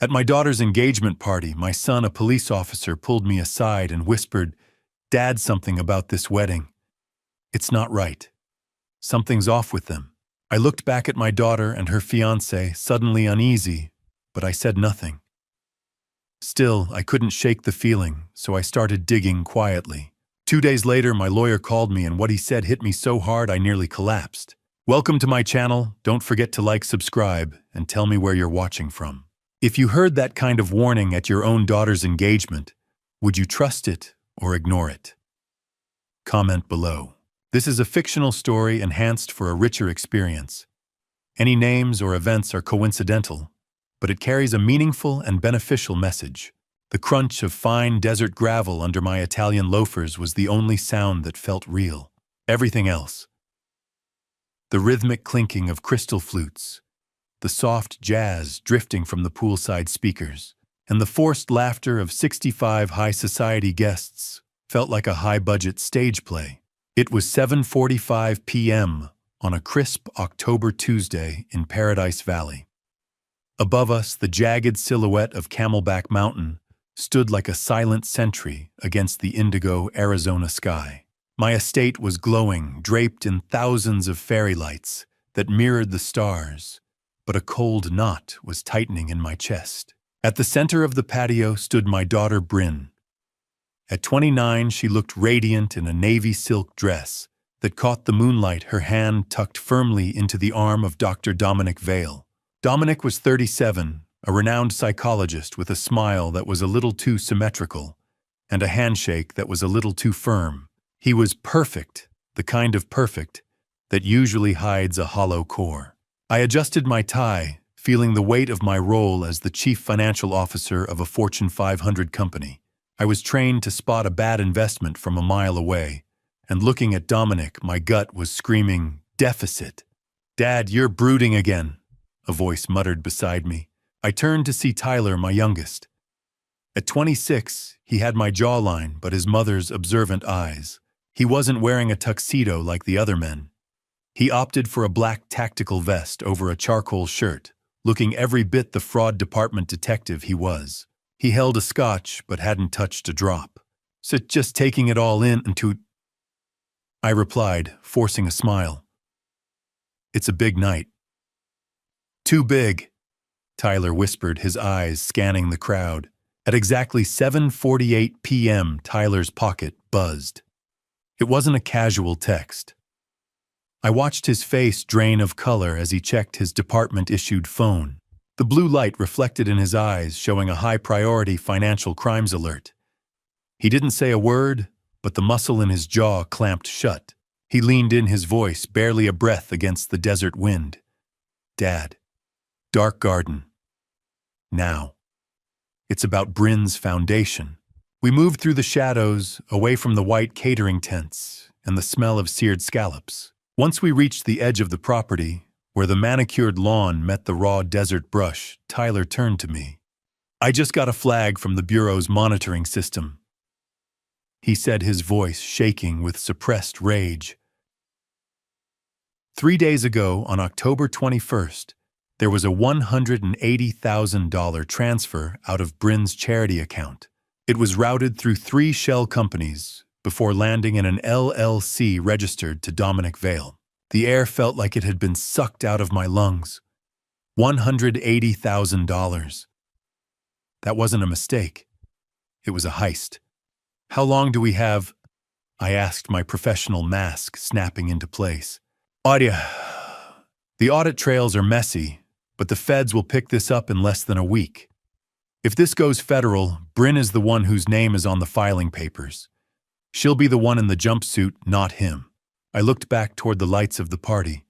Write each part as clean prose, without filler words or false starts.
At my daughter's engagement party, my son, a police officer, pulled me aside and whispered, "Dad, something about this wedding. It's not right. Something's off with them." I looked back at my daughter and her fiancé, suddenly uneasy, but I said nothing. Still, I couldn't shake the feeling, so I started digging quietly. 2 days later, my lawyer called me, and what he said hit me so hard I nearly collapsed. Welcome to my channel. Don't forget to like, subscribe, and tell me where you're watching from. If you heard that kind of warning at your own daughter's engagement, would you trust it or ignore it? Comment below. This is a fictional story enhanced for a richer experience. Any names or events are coincidental, but it carries a meaningful and beneficial message. The crunch of fine desert gravel under my Italian loafers was the only sound that felt real. Everything else, the rhythmic clinking of crystal flutes, the soft jazz drifting from the poolside speakers, and the forced laughter of 65 high society guests, felt like a high-budget stage play. It was 7:45 p.m. on a crisp October Tuesday in Paradise Valley. Above us, the jagged silhouette of Camelback Mountain stood like a silent sentry against the indigo Arizona sky. My estate was glowing, draped in thousands of fairy lights that mirrored the stars, but a cold knot was tightening in my chest. At the center of the patio stood my daughter Bryn. At 29, she looked radiant in a navy silk dress that caught the moonlight, her hand tucked firmly into the arm of Dr. Dominic Vale. Dominic was 37, a renowned psychologist with a smile that was a little too symmetrical and a handshake that was a little too firm. He was perfect, the kind of perfect that usually hides a hollow core. I adjusted my tie, feeling the weight of my role as the chief financial officer of a Fortune 500 company. I was trained to spot a bad investment from a mile away, and looking at Dominic, my gut was screaming, "Deficit." "Dad, you're brooding again," a voice muttered beside me. I turned to see Tyler, my youngest. At 26, he had my jawline but his mother's observant eyes. He wasn't wearing a tuxedo like the other men. He opted for a black tactical vest over a charcoal shirt, looking every bit the fraud department detective he was. He held a scotch but hadn't touched a drop. "So just taking it all in into..." I replied, forcing a smile. "It's a big night." "Too big," Tyler whispered, his eyes scanning the crowd. At exactly 7:48 p.m., Tyler's pocket buzzed. It wasn't a casual text. I watched his face drain of color as he checked his department-issued phone. The blue light reflected in his eyes, showing a high-priority financial crimes alert. He didn't say a word, but the muscle in his jaw clamped shut. He leaned in, his voice barely a breath against the desert wind. "Dad. Dark garden. Now. It's about Bryn's foundation." We moved through the shadows, away from the white catering tents and the smell of seared scallops. Once we reached the edge of the property, where the manicured lawn met the raw desert brush, Tyler turned to me. "I just got a flag from the Bureau's monitoring system," he said, his voice shaking with suppressed rage. 3 days ago, on October 21st, there was a $180,000 transfer out of Bryn's charity account. It was routed through 3 shell companies before landing in an LLC registered to Dominic Vale. The air felt like it had been sucked out of my lungs. $180,000. That wasn't a mistake. It was a heist. "How long do we have?" I asked, my professional mask snapping into place. "The audit trails are messy, but the feds will pick this up in less than a week. If this goes federal, Bryn is the one whose name is on the filing papers. She'll be the one in the jumpsuit, not him." I looked back toward the lights of the party.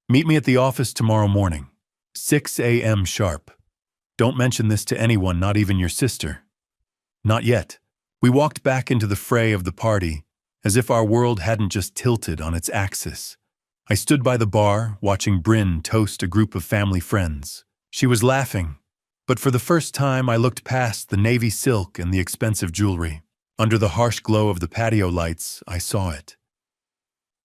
"Meet me at the office tomorrow morning, 6 a.m. sharp. Don't mention this to anyone, not even your sister." "Not yet." We walked back into the fray of the party, as if our world hadn't just tilted on its axis. I stood by the bar, watching Bryn toast a group of family friends. She was laughing, but for the first time I looked past the navy silk and the expensive jewelry. Under the harsh glow of the patio lights, I saw it.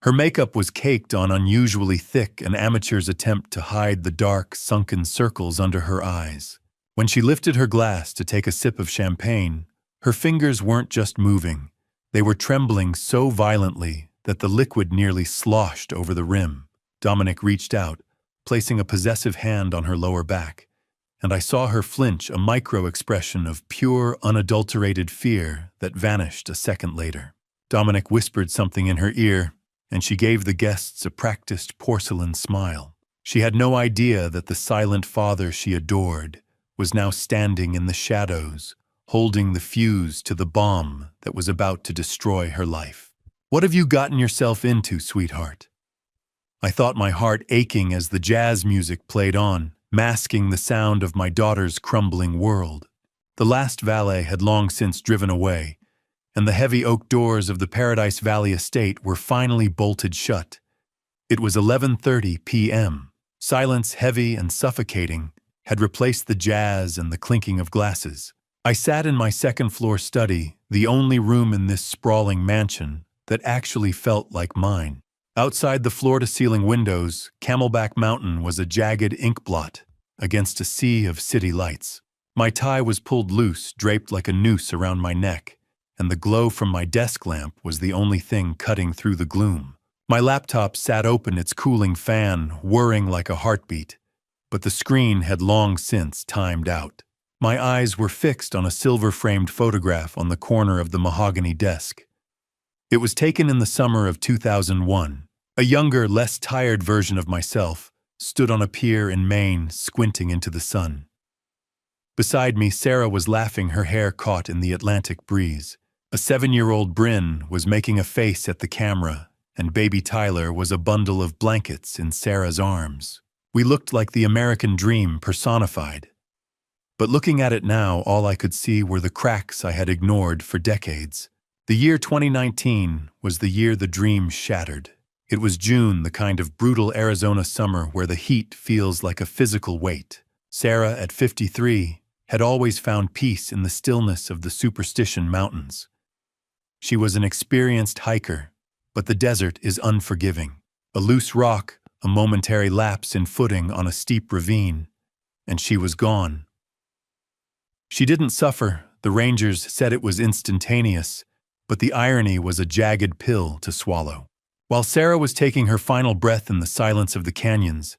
Her makeup was caked on unusually thick, an amateur's attempt to hide the dark, sunken circles under her eyes. When she lifted her glass to take a sip of champagne, her fingers weren't just moving, they were trembling so violently that the liquid nearly sloshed over the rim. Dominic reached out, placing a possessive hand on her lower back, and I saw her flinch, a micro-expression of pure, unadulterated fear that vanished a second later. Dominic whispered something in her ear, and she gave the guests a practiced porcelain smile. She had no idea that the silent father she adored was now standing in the shadows, holding the fuse to the bomb that was about to destroy her life. "What have you gotten yourself into, sweetheart?" I thought, my heart aching as the jazz music played on, masking the sound of my daughter's crumbling world. The last valet had long since driven away, and the heavy oak doors of the Paradise Valley estate were finally bolted shut. It was 11:30 p.m. Silence, heavy and suffocating, had replaced the jazz and the clinking of glasses. I sat in my second-floor study, the only room in this sprawling mansion that actually felt like mine. Outside the floor-to-ceiling windows, Camelback Mountain was a jagged ink blot against a sea of city lights. My tie was pulled loose, draped like a noose around my neck, and the glow from my desk lamp was the only thing cutting through the gloom. My laptop sat open, its cooling fan whirring like a heartbeat, but the screen had long since timed out. My eyes were fixed on a silver-framed photograph on the corner of the mahogany desk. It was taken in the summer of 2001. A younger, less tired version of myself stood on a pier in Maine, squinting into the sun. Beside me, Sarah was laughing, her hair caught in the Atlantic breeze. A 7-year-old Bryn was making a face at the camera, and baby Tyler was a bundle of blankets in Sarah's arms. We looked like the American dream personified. But looking at it now, all I could see were the cracks I had ignored for decades. The year 2019 was the year the dream shattered. It was June, the kind of brutal Arizona summer where the heat feels like a physical weight. Sarah, at 53, had always found peace in the stillness of the Superstition Mountains. She was an experienced hiker, but the desert is unforgiving. A loose rock, a momentary lapse in footing on a steep ravine, and she was gone. She didn't suffer. The rangers said it was instantaneous, but the irony was a jagged pill to swallow. While Sarah was taking her final breath in the silence of the canyons,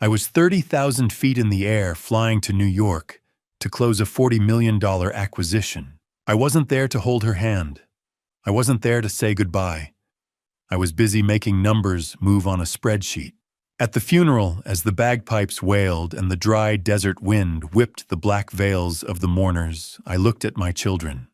I was 30,000 feet in the air, flying to New York to close a $40 million acquisition. I wasn't there to hold her hand. I wasn't there to say goodbye. I was busy making numbers move on a spreadsheet. At the funeral, as the bagpipes wailed and the dry desert wind whipped the black veils of the mourners, I looked at my children.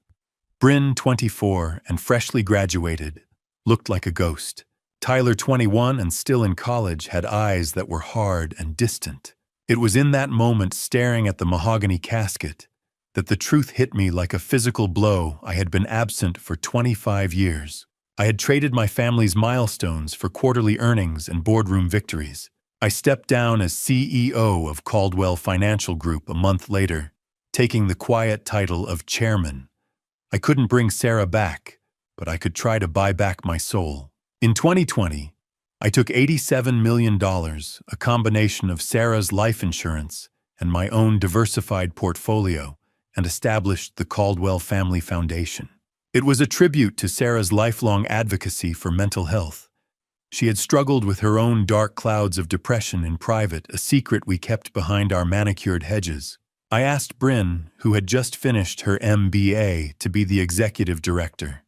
Bryn, 24 and freshly graduated, looked like a ghost. Tyler, 21 and still in college, had eyes that were hard and distant. It was in that moment, staring at the mahogany casket, that the truth hit me like a physical blow. I had been absent for 25 years. I had traded my family's milestones for quarterly earnings and boardroom victories. I stepped down as CEO of Caldwell Financial Group a month later, taking the quiet title of chairman. I couldn't bring Sarah back, but I could try to buy back my soul. In 2020, I took $87 million, a combination of Sarah's life insurance and my own diversified portfolio, and established the Caldwell Family Foundation. It was a tribute to Sarah's lifelong advocacy for mental health. She had struggled with her own dark clouds of depression in private, a secret we kept behind our manicured hedges. I asked Bryn, who had just finished her MBA, to be the executive director.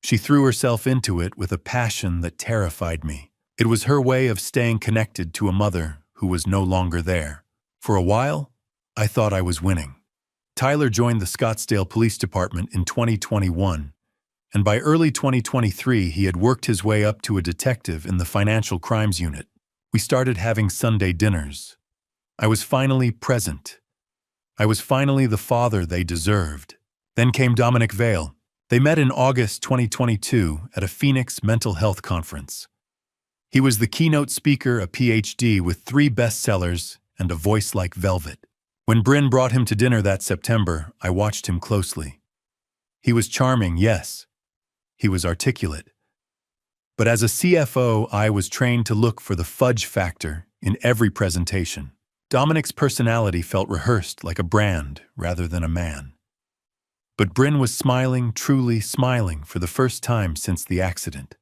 She threw herself into it with a passion that terrified me. It was her way of staying connected to a mother who was no longer there. For a while, I thought I was winning. Tyler joined the Scottsdale Police Department in 2021, and by early 2023 he had worked his way up to a detective in the Financial Crimes Unit. We started having Sunday dinners. I was finally present. I was finally the father they deserved. Then came Dominic Vale. They met in August 2022 at a Phoenix mental health conference. He was the keynote speaker, a PhD with 3 bestsellers and a voice like velvet. When Bryn brought him to dinner that September, I watched him closely. He was charming, yes. He was articulate. But as a CFO, I was trained to look for the fudge factor in every presentation. Dominic's personality felt rehearsed like a brand rather than a man. But Bryn was smiling, truly smiling, for the first time since the accident.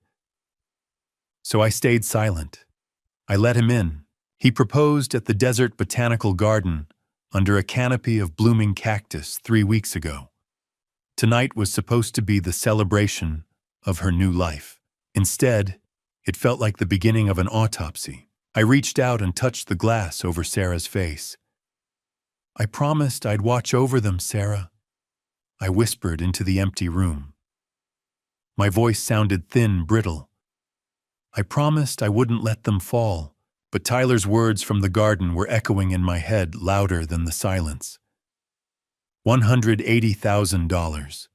So I stayed silent. I let him in. He proposed at the Desert Botanical Garden under a canopy of blooming cactus 3 weeks ago. Tonight was supposed to be the celebration of her new life. Instead, it felt like the beginning of an autopsy. I reached out and touched the glass over Sarah's face. "I promised I'd watch over them, Sarah," I whispered into the empty room. My voice sounded thin, brittle. I promised I wouldn't let them fall, but Tyler's words from the garden were echoing in my head louder than the silence. $180,000.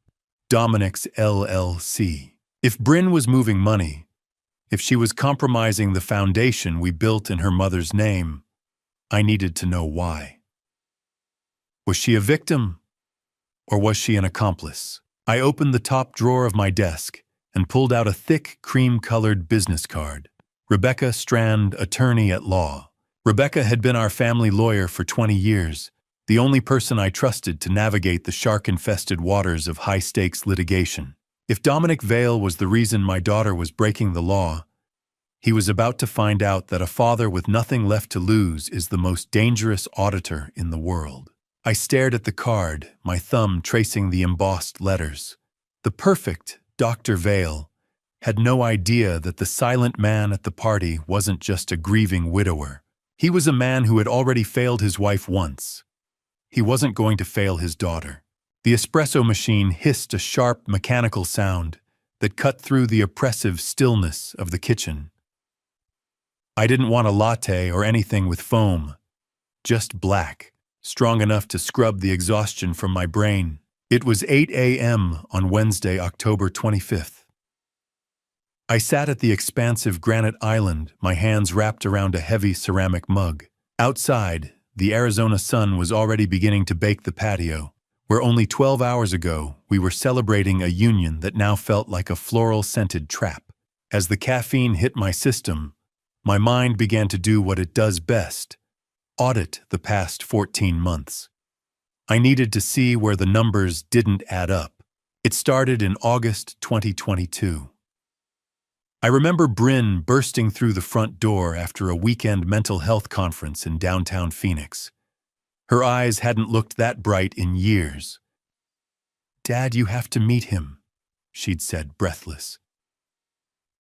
Dominic's LLC. If Bryn was moving money, if she was compromising the foundation we built in her mother's name, I needed to know why. Was she a victim, or was she an accomplice? I opened the top drawer of my desk and pulled out a thick, cream-colored business card. Rebecca Strand, attorney at law. Rebecca had been our family lawyer for 20 years, the only person I trusted to navigate the shark-infested waters of high-stakes litigation. If Dominic Vale was the reason my daughter was breaking the law, he was about to find out that a father with nothing left to lose is the most dangerous auditor in the world. I stared at the card, my thumb tracing the embossed letters. The perfect Dr. Vale had no idea that the silent man at the party wasn't just a grieving widower. He was a man who had already failed his wife once. He wasn't going to fail his daughter. The espresso machine hissed a sharp mechanical sound that cut through the oppressive stillness of the kitchen. I didn't want a latte or anything with foam, just black, strong enough to scrub the exhaustion from my brain. It was 8 a.m. on Wednesday, October 25th. I sat at the expansive granite island, my hands wrapped around a heavy ceramic mug. Outside, the Arizona sun was already beginning to bake the patio, where only 12 hours ago we were celebrating a union that now felt like a floral-scented trap. As the caffeine hit my system, my mind began to do what it does best: audit the past 14 months. I needed to see where the numbers didn't add up. It started in August 2022. I remember Bryn bursting through the front door after a weekend mental health conference in downtown Phoenix. Her eyes hadn't looked that bright in years. "Dad, you have to meet him," she'd said, breathless.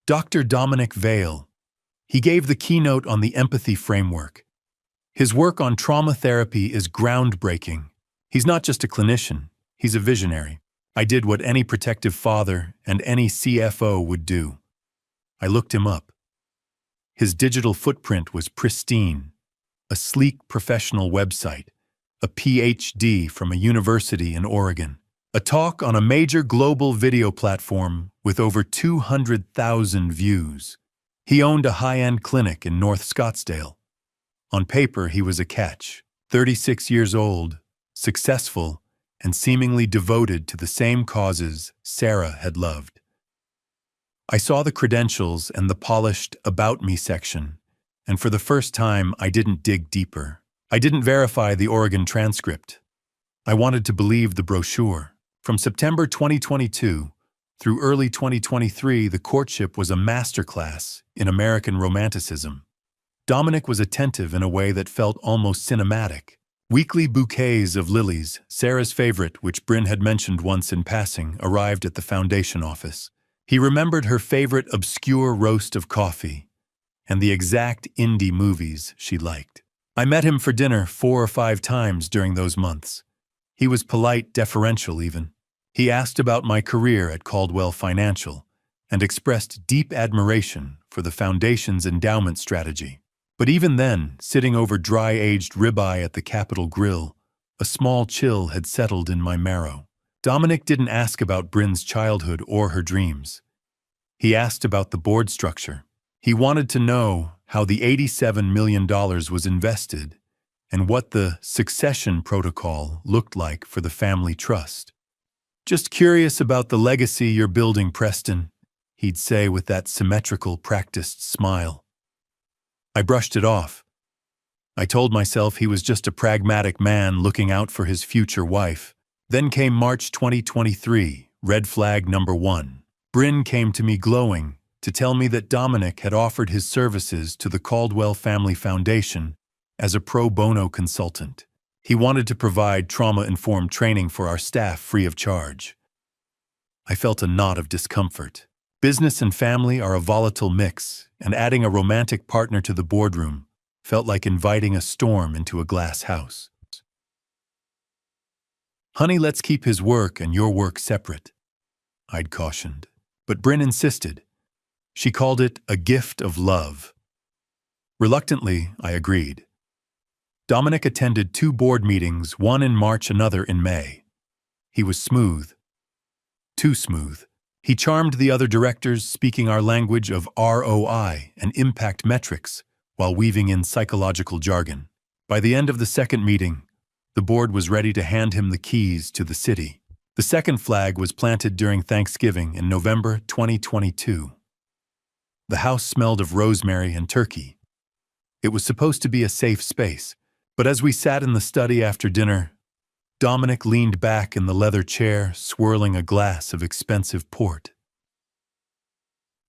Dr. Dominic Vale. He gave the keynote on the empathy framework. His work on trauma therapy is groundbreaking. He's not just a clinician, he's a visionary. I did what any protective father and any CFO would do. I looked him up. His digital footprint was pristine, a sleek professional website, a PhD from a university in Oregon, a talk on a major global video platform with over 200,000 views. He owned a high-end clinic in North Scottsdale. On paper, he was a catch, 36 years old, successful, and seemingly devoted to the same causes Sarah had loved. I saw the credentials and the polished About Me section, and for the first time, I didn't dig deeper. I didn't verify the Oregon transcript. I wanted to believe the brochure. From September 2022 through early 2023, the courtship was a masterclass in American romanticism. Dominic was attentive in a way that felt almost cinematic. Weekly bouquets of lilies, Sarah's favorite, which Bryn had mentioned once in passing, arrived at the foundation office. He remembered her favorite obscure roast of coffee and the exact indie movies she liked. I met him for dinner 4 or 5 times during those months. He was polite, deferential even. He asked about my career at Caldwell Financial and expressed deep admiration for the foundation's endowment strategy. But even then, sitting over dry-aged ribeye at the Capitol Grill, a small chill had settled in my marrow. Dominic didn't ask about Bryn's childhood or her dreams. He asked about the board structure. He wanted to know how the $87 million was invested and what the succession protocol looked like for the family trust. "Just curious about the legacy you're building, Preston," he'd say with that symmetrical, practiced smile. I brushed it off. I told myself he was just a pragmatic man looking out for his future wife. Then came March 2023, red flag number 1. Bryn came to me glowing to tell me that Dominic had offered his services to the Caldwell Family Foundation as a pro bono consultant. He wanted to provide trauma-informed training for our staff free of charge. I felt a knot of discomfort. Business and family are a volatile mix, and adding a romantic partner to the boardroom felt like inviting a storm into a glass house. "Honey, let's keep his work and your work separate," I'd cautioned. But Bryn insisted. She called it a gift of love. Reluctantly, I agreed. Dominic attended 2 board meetings, one in March, another in May. He was smooth. Too smooth. He charmed the other directors, speaking our language of ROI and impact metrics while weaving in psychological jargon. By the end of the second meeting, the board was ready to hand him the keys to the city. The second flag was planted during Thanksgiving in November 2022. The house smelled of rosemary and turkey. It was supposed to be a safe space, but as we sat in the study after dinner, Dominic leaned back in the leather chair, swirling a glass of expensive port.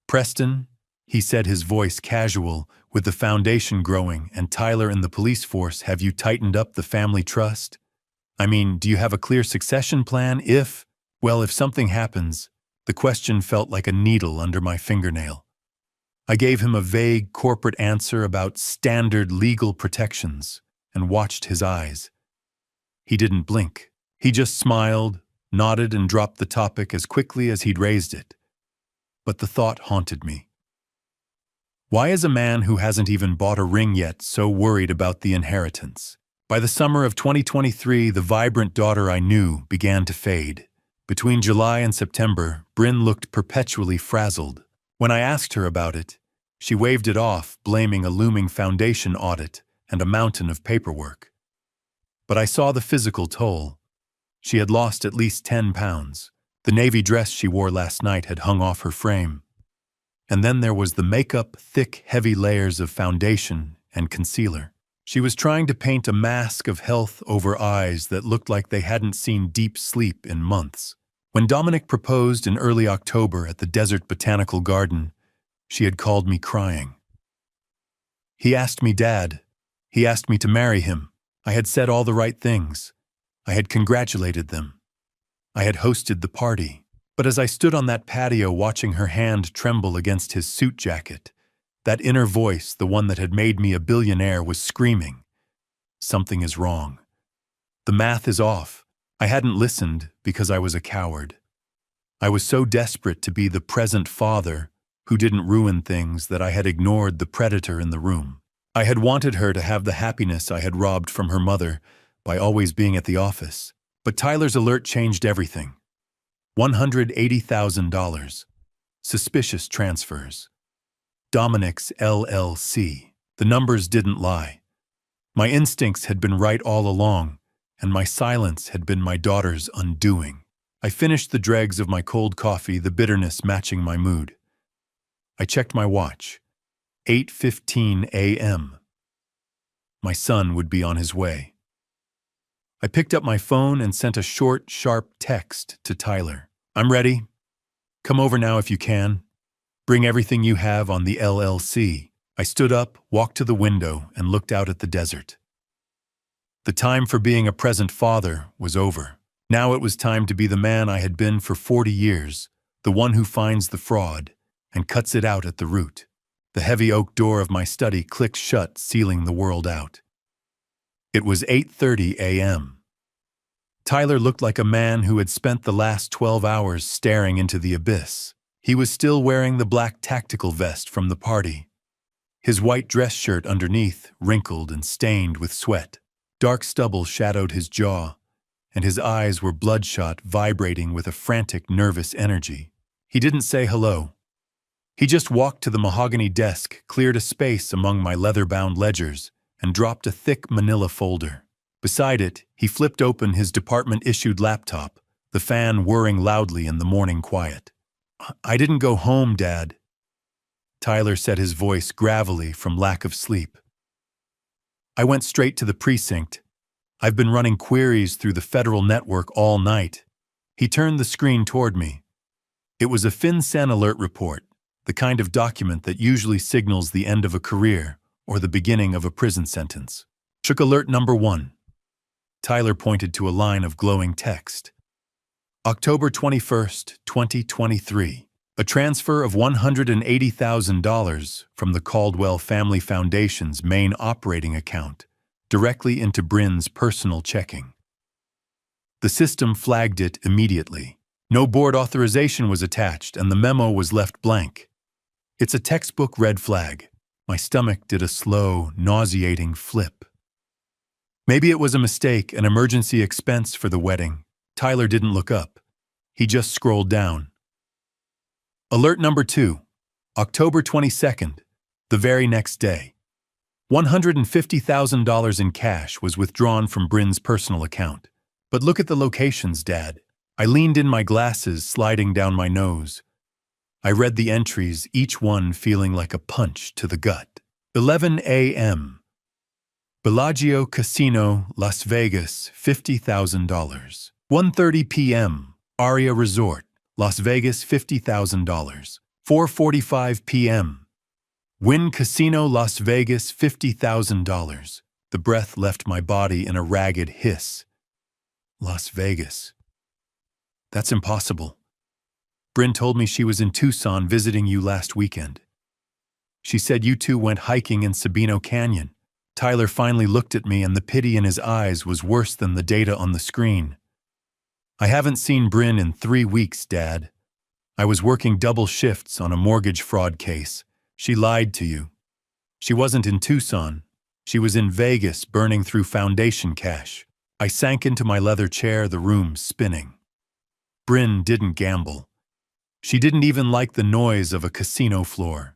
"Preston," he said, his voice casual, "with the foundation growing and Tyler in the police force, have you tightened up the family trust? I mean, do you have a clear succession plan if something happens?" The question felt like a needle under my fingernail. I gave him a vague corporate answer about standard legal protections and watched his eyes. He didn't blink. He just smiled, nodded, and dropped the topic as quickly as he'd raised it. But the thought haunted me. Why is a man who hasn't even bought a ring yet so worried about the inheritance? By the summer of 2023, the vibrant daughter I knew began to fade. Between July and September, Bryn looked perpetually frazzled. When I asked her about it, she waved it off, blaming a looming foundation audit and a mountain of paperwork. But I saw the physical toll. She had lost at least 10 pounds. The navy dress she wore last night had hung off her frame. And then there was the makeup, thick, heavy layers of foundation and concealer. She was trying to paint a mask of health over eyes that looked like they hadn't seen deep sleep in months. When Dominic proposed in early October at the Desert Botanical Garden, she had called me crying. He asked me to marry him. I had said all the right things. I had congratulated them. I had hosted the party. But as I stood on that patio watching her hand tremble against his suit jacket, that inner voice, the one that had made me a billionaire, was screaming, "Something is wrong. The math is off." I hadn't listened because I was a coward. I was so desperate to be the present father who didn't ruin things that I had ignored the predator in the room. I had wanted her to have the happiness I had robbed from her mother by always being at the office. But Tyler's alert changed everything. $180,000. Suspicious transfers. Dominic's LLC. The numbers didn't lie. My instincts had been right all along, and my silence had been my daughter's undoing. I finished the dregs of my cold coffee, the bitterness matching my mood. I checked my watch. 8:15 a.m. My son would be on his way. I picked up my phone and sent a short, sharp text to Tyler. "I'm ready. Come over now if you can. Bring everything you have on the LLC." I stood up, walked to the window, and looked out at the desert. The time for being a present father was over. Now it was time to be the man I had been for 40 years, the one who finds the fraud and cuts it out at the root. The heavy oak door of my study clicked shut, sealing the world out. It was 8:30 a.m. Tyler looked like a man who had spent the last 12 hours staring into the abyss. He was still wearing the black tactical vest from the party. His white dress shirt underneath, wrinkled and stained with sweat. Dark stubble shadowed his jaw, and his eyes were bloodshot, vibrating with a frantic, nervous energy. He didn't say hello. He just walked to the mahogany desk, cleared a space among my leather-bound ledgers, and dropped a thick manila folder. Beside it, he flipped open his department-issued laptop, the fan whirring loudly in the morning quiet. "I didn't go home, Dad." Tyler said, his voice gravelly from lack of sleep. I went straight to the precinct. I've been running queries through the federal network all night. He turned the screen toward me. It was a FinCEN alert report, the kind of document that usually signals the end of a career or the beginning of a prison sentence. Check alert number 1. Tyler pointed to a line of glowing text. October 21st, 2023. A transfer of $180,000 from the Caldwell Family Foundation's main operating account directly into Bryn's personal checking. The system flagged it immediately. No board authorization was attached, and the memo was left blank. It's a textbook red flag. My stomach did a slow, nauseating flip. Maybe it was a mistake, an emergency expense for the wedding. Tyler didn't look up. He just scrolled down. Alert number 2, October 22nd, the very next day. $150,000 in cash was withdrawn from Bryn's personal account. But look at the locations, Dad. I leaned in my glasses, sliding down my nose. I read the entries, each one feeling like a punch to the gut. 11 a.m. Bellagio Casino, Las Vegas, $50,000. 1:30 p.m. Aria Resort, Las Vegas, $50,000. 4:45 p.m. Wynn Casino, Las Vegas, $50,000. The breath left my body in a ragged hiss. Las Vegas. That's impossible. Bryn told me she was in Tucson visiting you last weekend. She said you two went hiking in Sabino Canyon. Tyler finally looked at me, and the pity in his eyes was worse than the data on the screen. I haven't seen Bryn in 3 weeks, Dad. I was working double shifts on a mortgage fraud case. She lied to you. She wasn't in Tucson. She was in Vegas burning through foundation cash. I sank into my leather chair, the room spinning. Bryn didn't gamble. She didn't even like the noise of a casino floor.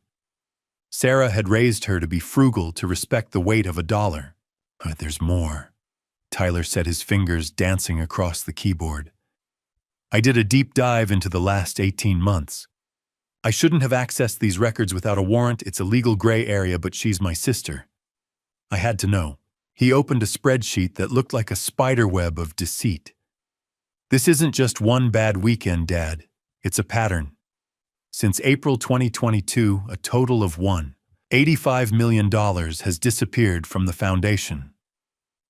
Sarah had raised her to be frugal, to respect the weight of a dollar. There's more, Tyler said, his fingers dancing across the keyboard. I did a deep dive into the last 18 months. I shouldn't have accessed these records without a warrant. It's a legal gray area, but she's my sister. I had to know. He opened a spreadsheet that looked like a spider web of deceit. This isn't just one bad weekend, Dad. It's a pattern. Since April 2022, a total of $85 million has disappeared from the foundation.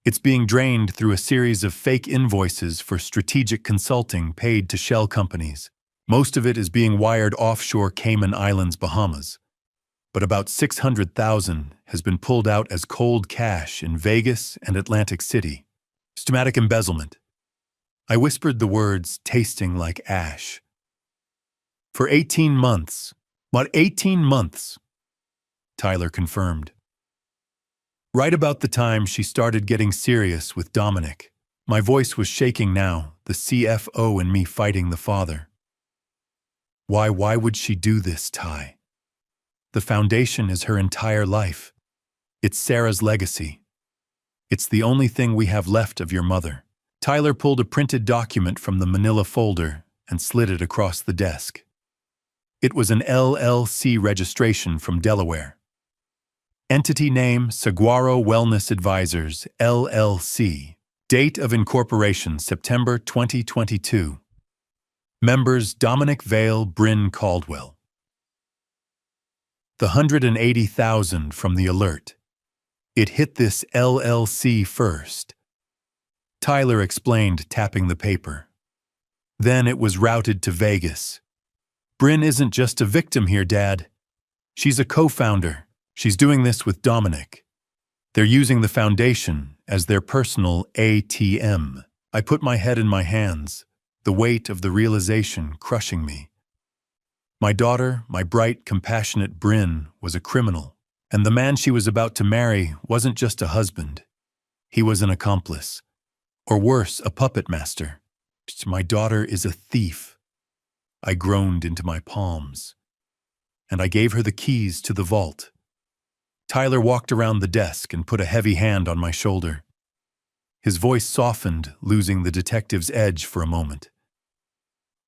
It's being drained through a series of fake invoices for strategic consulting paid to shell companies. Most of it is being wired offshore Cayman Islands, Bahamas. But about $600,000 has been pulled out as cold cash in Vegas and Atlantic City. Systematic embezzlement. I whispered the words, tasting like ash. For 18 months. What, 18 months? Tyler confirmed. Right about the time she started getting serious with Dominic. My voice was shaking now, the CFO in me fighting the father. Why would she do this, Ty? The foundation is her entire life. It's Sarah's legacy. It's the only thing we have left of your mother. Tyler pulled a printed document from the manila folder and slid it across the desk. It was an LLC registration from Delaware. Entity name, Saguaro Wellness Advisors, LLC. Date of incorporation, September 2022. Members, Dominic Vale, Bryn Caldwell. The $180,000 from the alert. It hit this LLC first. Tyler explained, tapping the paper. Then it was routed to Vegas. Bryn isn't just a victim here, Dad. She's a co-founder. She's doing this with Dominic. They're using the foundation as their personal ATM. I put my head in my hands, the weight of the realization crushing me. My daughter, my bright, compassionate Bryn, was a criminal, and the man she was about to marry wasn't just a husband. He was an accomplice. Or worse, a puppet master. My daughter is a thief. I groaned into my palms, and I gave her the keys to the vault. Tyler walked around the desk and put a heavy hand on my shoulder. His voice softened, losing the detective's edge for a moment.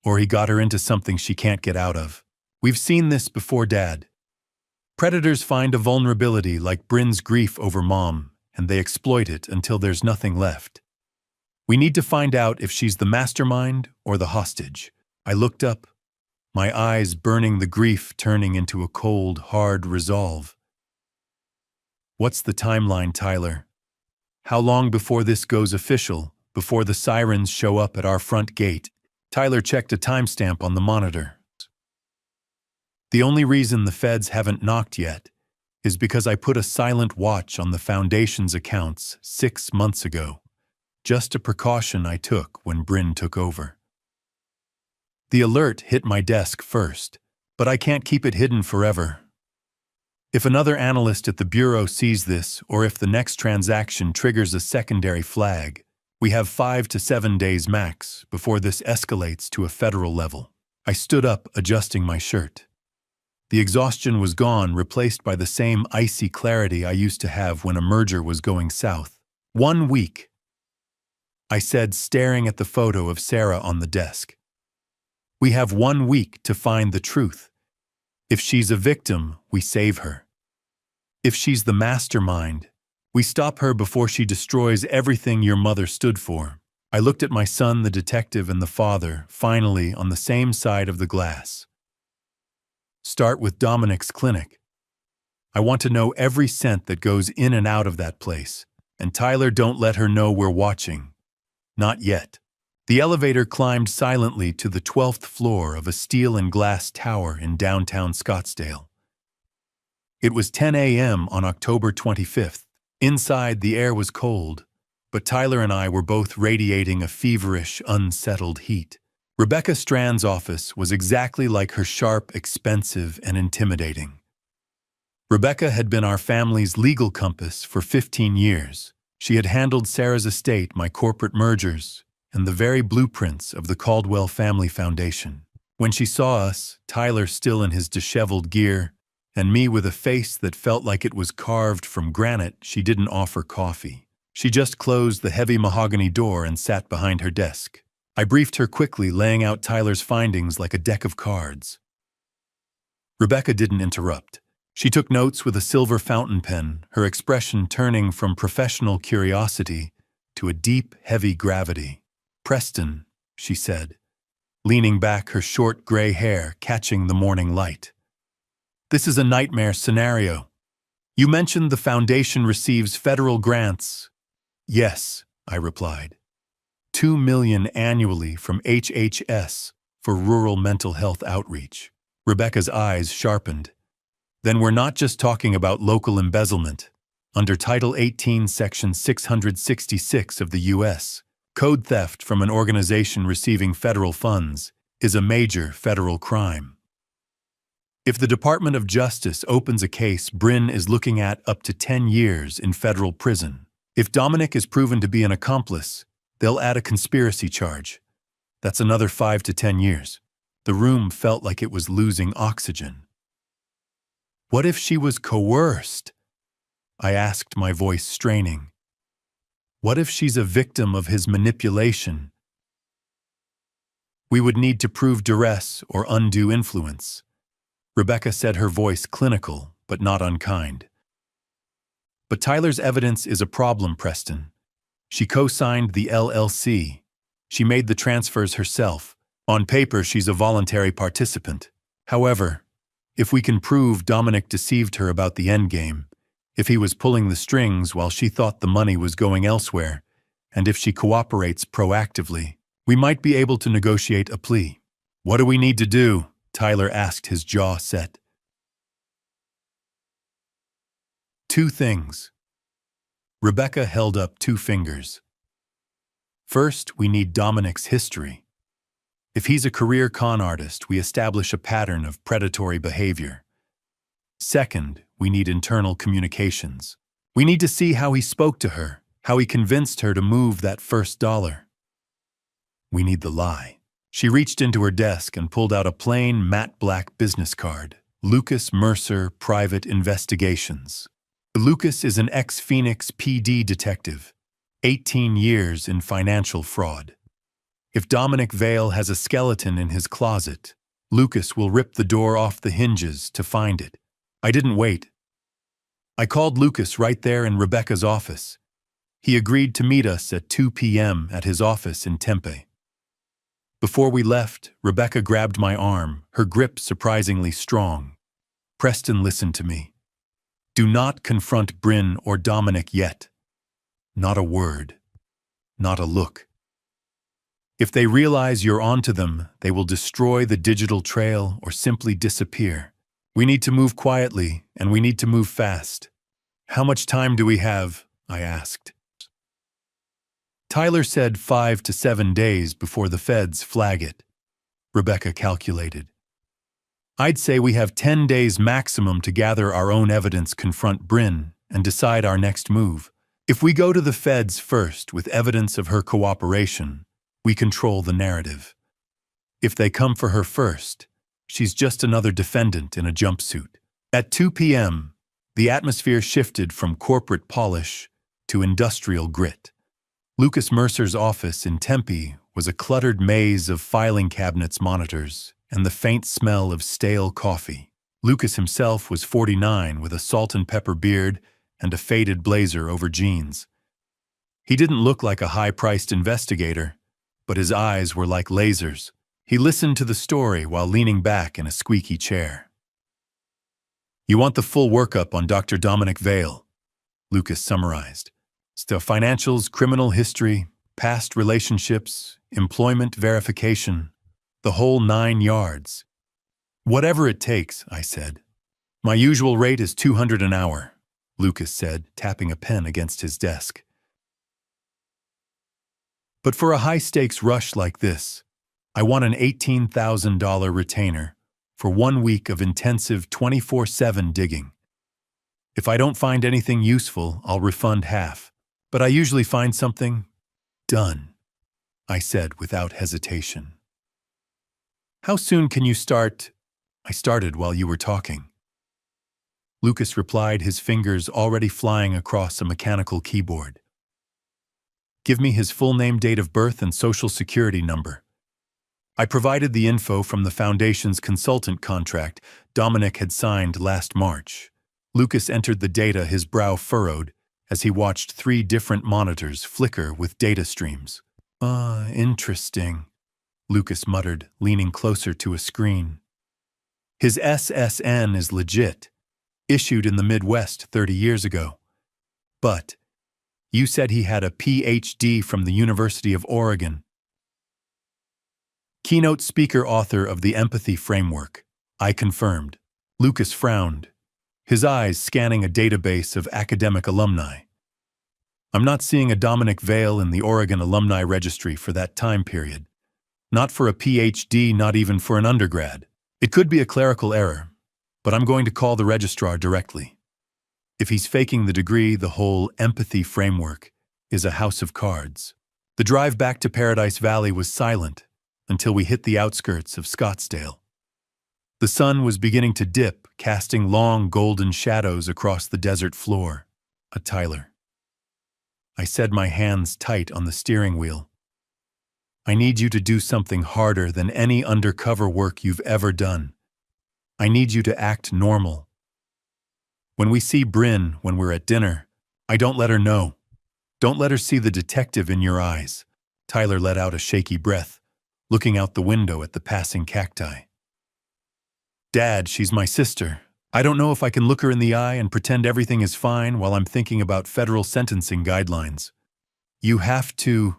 Or he got her into something she can't get out of. We've seen this before, Dad. Predators find a vulnerability like Bryn's grief over Mom, and they exploit it until there's nothing left. We need to find out if she's the mastermind or the hostage. I looked up, my eyes burning, the grief turning into a cold, hard resolve. What's the timeline, Tyler? How long before this goes official, before the sirens show up at our front gate? Tyler checked a timestamp on the monitor. The only reason the feds haven't knocked yet is because I put a silent watch on the Foundation's accounts 6 months ago. Just a precaution I took when Bryn took over. The alert hit my desk first, but I can't keep it hidden forever. If another analyst at the Bureau sees this, or if the next transaction triggers a secondary flag, we have 5 to 7 days max before this escalates to a federal level. I stood up, adjusting my shirt. The exhaustion was gone, replaced by the same icy clarity I used to have when a merger was going south. 1 week, I said, staring at the photo of Sarah on the desk. We have 1 week to find the truth. If she's a victim, we save her. If she's the mastermind, we stop her before she destroys everything your mother stood for. I looked at my son, the detective, and the father, finally on the same side of the glass. Start with Dominic's clinic. I want to know every cent that goes in and out of that place. And Tyler, don't let her know we're watching. Not yet. The elevator climbed silently to the 12th floor of a steel and glass tower in downtown Scottsdale. It was 10 a.m. on October 25th. Inside, the air was cold, but Tyler and I were both radiating a feverish, unsettled heat. Rebecca Strand's office was exactly like her, sharp, expensive, and intimidating. Rebecca had been our family's legal compass for 15 years. She had handled Sarah's estate, my corporate mergers, and the very blueprints of the Caldwell Family Foundation. When she saw us, Tyler still in his disheveled gear, and me with a face that felt like it was carved from granite, she didn't offer coffee. She just closed the heavy mahogany door and sat behind her desk. I briefed her quickly, laying out Tyler's findings like a deck of cards. Rebecca didn't interrupt. She took notes with a silver fountain pen, her expression turning from professional curiosity to a deep, heavy gravity. "Preston," she said, leaning back, her short gray hair catching the morning light. "This is a nightmare scenario. You mentioned the foundation receives federal grants." "Yes," I replied. $2 million annually from HHS for rural mental health outreach. Rebecca's eyes sharpened. "Then we're not just talking about local embezzlement. Under Title 18, Section 666 of the U.S., code theft from an organization receiving federal funds is a major federal crime. If the Department of Justice opens a case, Bryn is looking at up to 10 years in federal prison. If Dominic is proven to be an accomplice, they'll add a conspiracy charge. That's another 5 to 10 years. The room felt like it was losing oxygen. What if she was coerced? I asked, my voice straining. What if she's a victim of his manipulation? We would need to prove duress or undue influence. Rebecca said, her voice clinical, but not unkind. But Tyler's evidence is a problem, Preston. She co-signed the LLC. She made the transfers herself. On paper, she's a voluntary participant. However, if we can prove Dominic deceived her about the endgame, if he was pulling the strings while she thought the money was going elsewhere, and if she cooperates proactively, we might be able to negotiate a plea. What do we need to do? Tyler asked, his jaw set. 2 things. Rebecca held up 2 fingers. First, we need Dominic's history. If he's a career con artist, we establish a pattern of predatory behavior. Second, we need internal communications. We need to see how he spoke to her, how he convinced her to move that first dollar. We need the lie. She reached into her desk and pulled out a plain, matte black business card. Lucas Mercer, Private Investigations. Lucas is an ex-Phoenix PD detective, 18 years in financial fraud. If Dominic Vale has a skeleton in his closet, Lucas will rip the door off the hinges to find it. I didn't wait. I called Lucas right there in Rebecca's office. He agreed to meet us at 2 p.m. at his office in Tempe. Before we left, Rebecca grabbed my arm, her grip surprisingly strong. Preston, listen to me. Do not confront Bryn or Dominic yet. Not a word. Not a look. If they realize you're onto them, they will destroy the digital trail or simply disappear. We need to move quietly, and we need to move fast. How much time do we have? I asked. Tyler said 5 to 7 days before the feds flag it. Rebecca calculated. I'd say we have 10 days maximum to gather our own evidence, confront Bryn, and decide our next move. If we go to the feds first with evidence of her cooperation, we control the narrative. If they come for her first, she's just another defendant in a jumpsuit. At 2 p.m., the atmosphere shifted from corporate polish to industrial grit. Lucas Mercer's office in Tempe was a cluttered maze of filing cabinets, monitors, and the faint smell of stale coffee. Lucas himself was 49 with a salt and pepper beard and a faded blazer over jeans. He didn't look like a high-priced investigator, but his eyes were like lasers. He listened to the story while leaning back in a squeaky chair. You want the full workup on Dr. Dominic Vale, Lucas summarized. The financials, criminal history, past relationships, employment verification, the whole 9 yards. Whatever it takes, I said. My usual rate is $200 an hour, Lucas said, tapping a pen against his desk. But for a high-stakes rush like this, I want an $18,000 retainer for 1 week of intensive 24/7 digging. If I don't find anything useful, I'll refund half. But I usually find something. Done, I said without hesitation. How soon can you start? I started while you were talking. Lucas replied, his fingers already flying across a mechanical keyboard. Give me his full name, date of birth, and social security number. I provided the info from the Foundation's consultant contract Dominic had signed last March. Lucas entered the data, his brow furrowed, as he watched 3 different monitors flicker with data streams. Interesting, Lucas muttered, leaning closer to a screen. His SSN is legit, issued in the Midwest 30 years ago. But you said he had a PhD from the University of Oregon. Keynote speaker, author of the Empathy Framework, I confirmed. Lucas frowned, his eyes scanning a database of academic alumni. I'm not seeing a Dominic Vale in the Oregon Alumni Registry for that time period. Not for a PhD, not even for an undergrad. It could be a clerical error, but I'm going to call the registrar directly. If he's faking the degree, the whole Empathy Framework is a house of cards. The drive back to Paradise Valley was silent until we hit the outskirts of Scottsdale. The sun was beginning to dip, casting long golden shadows across the desert floor. Tyler. I said, my hands tight on the steering wheel. I need you to do something harder than any undercover work you've ever done. I need you to act normal. When we see Bryn, when we're at dinner, I don't let her know. Don't let her see the detective in your eyes. Tyler let out a shaky breath, looking out the window at the passing cacti. Dad, she's my sister. I don't know if I can look her in the eye and pretend everything is fine while I'm thinking about federal sentencing guidelines. You have to,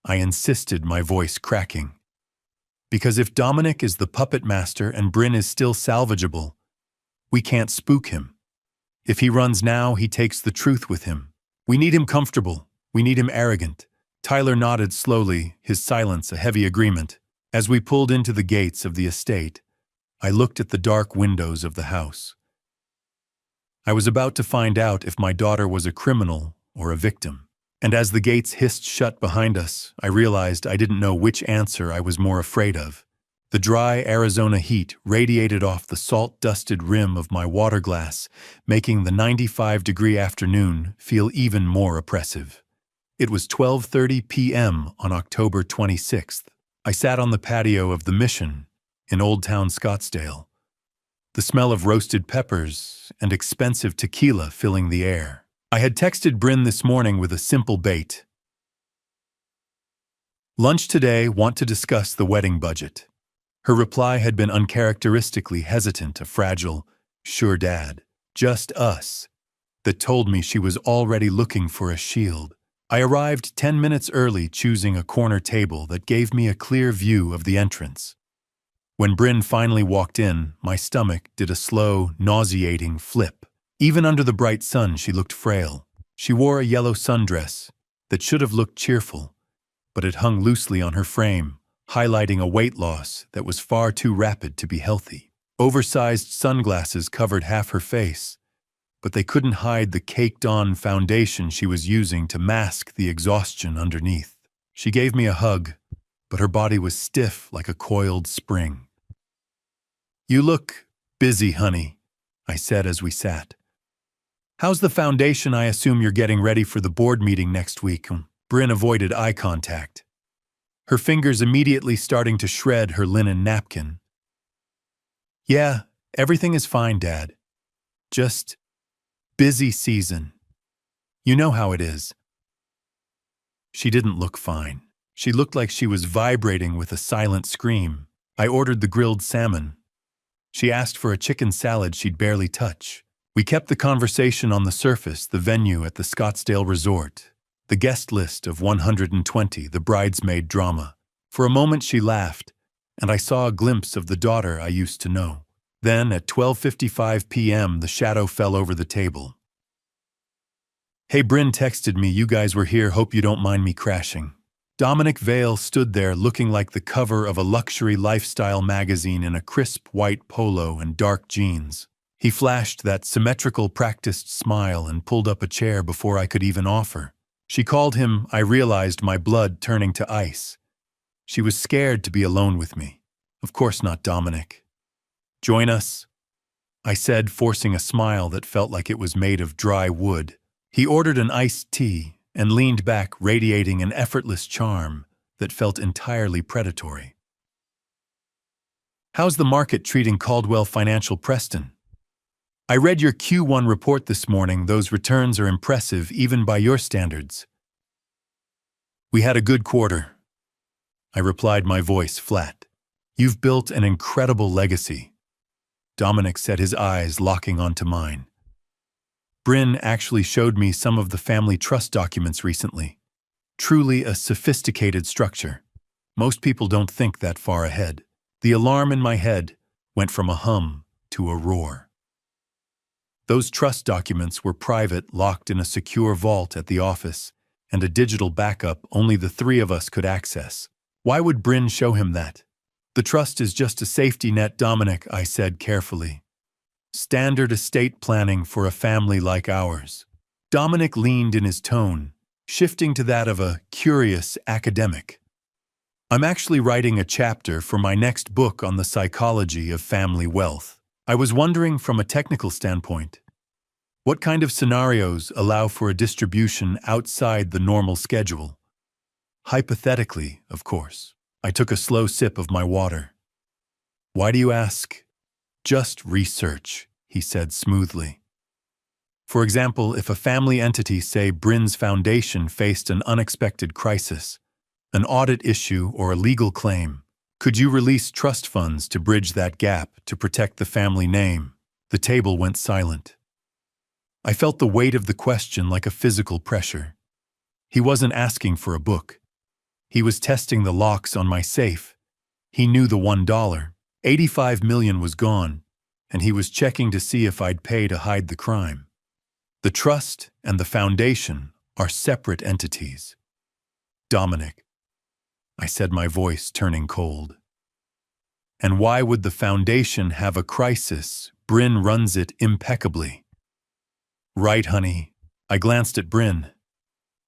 I insisted, my voice cracking. Because if Dominic is the puppet master and Bryn is still salvageable, we can't spook him. If he runs now, he takes the truth with him. We need him comfortable. We need him arrogant. Tyler nodded slowly, his silence a heavy agreement. As we pulled into the gates of the estate, I looked at the dark windows of the house. I was about to find out if my daughter was a criminal or a victim. And as the gates hissed shut behind us, I realized I didn't know which answer I was more afraid of. The dry Arizona heat radiated off the salt-dusted rim of my water glass, making the 95-degree afternoon feel even more oppressive. It was 12:30 p.m. on October 26th. I sat on the patio of the Mission in Old Town Scottsdale. the smell of roasted peppers and expensive tequila filling the air. I had texted Bryn this morning with a simple bait. Lunch today, want to discuss the wedding budget. Her reply had been uncharacteristically hesitant, a fragile, sure dad, just us, that told me she was already looking for a shield. I arrived 10 minutes early, choosing a corner table that gave me a clear view of the entrance. When Bryn finally walked in, my stomach did a slow, nauseating flip. Even under the bright sun, she looked frail. She wore a yellow sundress that should have looked cheerful, but it hung loosely on her frame, highlighting a weight loss that was far too rapid to be healthy. Oversized sunglasses covered half her face, but they couldn't hide the caked-on foundation she was using to mask the exhaustion underneath. She gave me a hug, but her body was stiff like a coiled spring. "You look busy, honey," I said as we sat. "How's the foundation? I assume you're getting ready for the board meeting next week." Bryn avoided eye contact, her fingers immediately starting to shred her linen napkin. "Yeah, everything is fine, Dad. Just busy season. You know how it is." She didn't look fine. She looked like she was vibrating with a silent scream. I ordered the grilled salmon. She asked for a chicken salad she'd barely touch. We kept the conversation on the surface, the venue at the Scottsdale Resort, the guest list of 120, the bridesmaid drama. For a moment she laughed, and I saw a glimpse of the daughter I used to know. Then, at 12:55 p.m., the shadow fell over the table. "Hey, Bryn texted me you guys were here, hope you don't mind me crashing." Dominic Vale stood there looking like the cover of a luxury lifestyle magazine in a crisp white polo and dark jeans. He flashed that symmetrical, practiced smile and pulled up a chair before I could even offer. She called him. I realized my blood turning to ice. She was scared to be alone with me. Of course not Dominic. "Join us," I said, forcing a smile that felt like it was made of dry wood. He ordered an iced tea and leaned back, radiating an effortless charm that felt entirely predatory. "How's the market treating Caldwell Financial Preston? I read your Q1 report this morning. Those returns are impressive even by your standards." "We had a good quarter," I replied, my voice flat. "You've built an incredible legacy." Dominic said, his eyes locking onto mine. "Bryn actually showed me some of the family trust documents recently. Truly a sophisticated structure. Most people don't think that far ahead." The alarm in my head went from a hum to a roar. Those trust documents were private, locked in a secure vault at the office, and a digital backup only the three of us could access. Why would Bryn show him that? "The trust is just a safety net, Dominic," I said carefully. "Standard estate planning for a family like ours." Dominic leaned in his tone, shifting to that of a curious academic. "I'm actually writing a chapter for my next book on the psychology of family wealth. I was wondering from a technical standpoint, what kind of scenarios allow for a distribution outside the normal schedule? Hypothetically, of course." I took a slow sip of my water. "Why do you ask?" "Just research," he said smoothly. "For example, if a family entity, say Bryn's Foundation, faced an unexpected crisis, an audit issue or a legal claim, could you release trust funds to bridge that gap to protect the family name?" The table went silent. I felt the weight of the question like a physical pressure. He wasn't asking for a book. He was testing the locks on my safe. He knew the $1. $85 million was gone, and he was checking to see if I'd pay to hide the crime. The trust and the foundation are separate entities. "Dominic," I said, my voice turning cold. "And why would the foundation have a crisis? Bryn runs it impeccably." "Right, honey." I glanced at Bryn.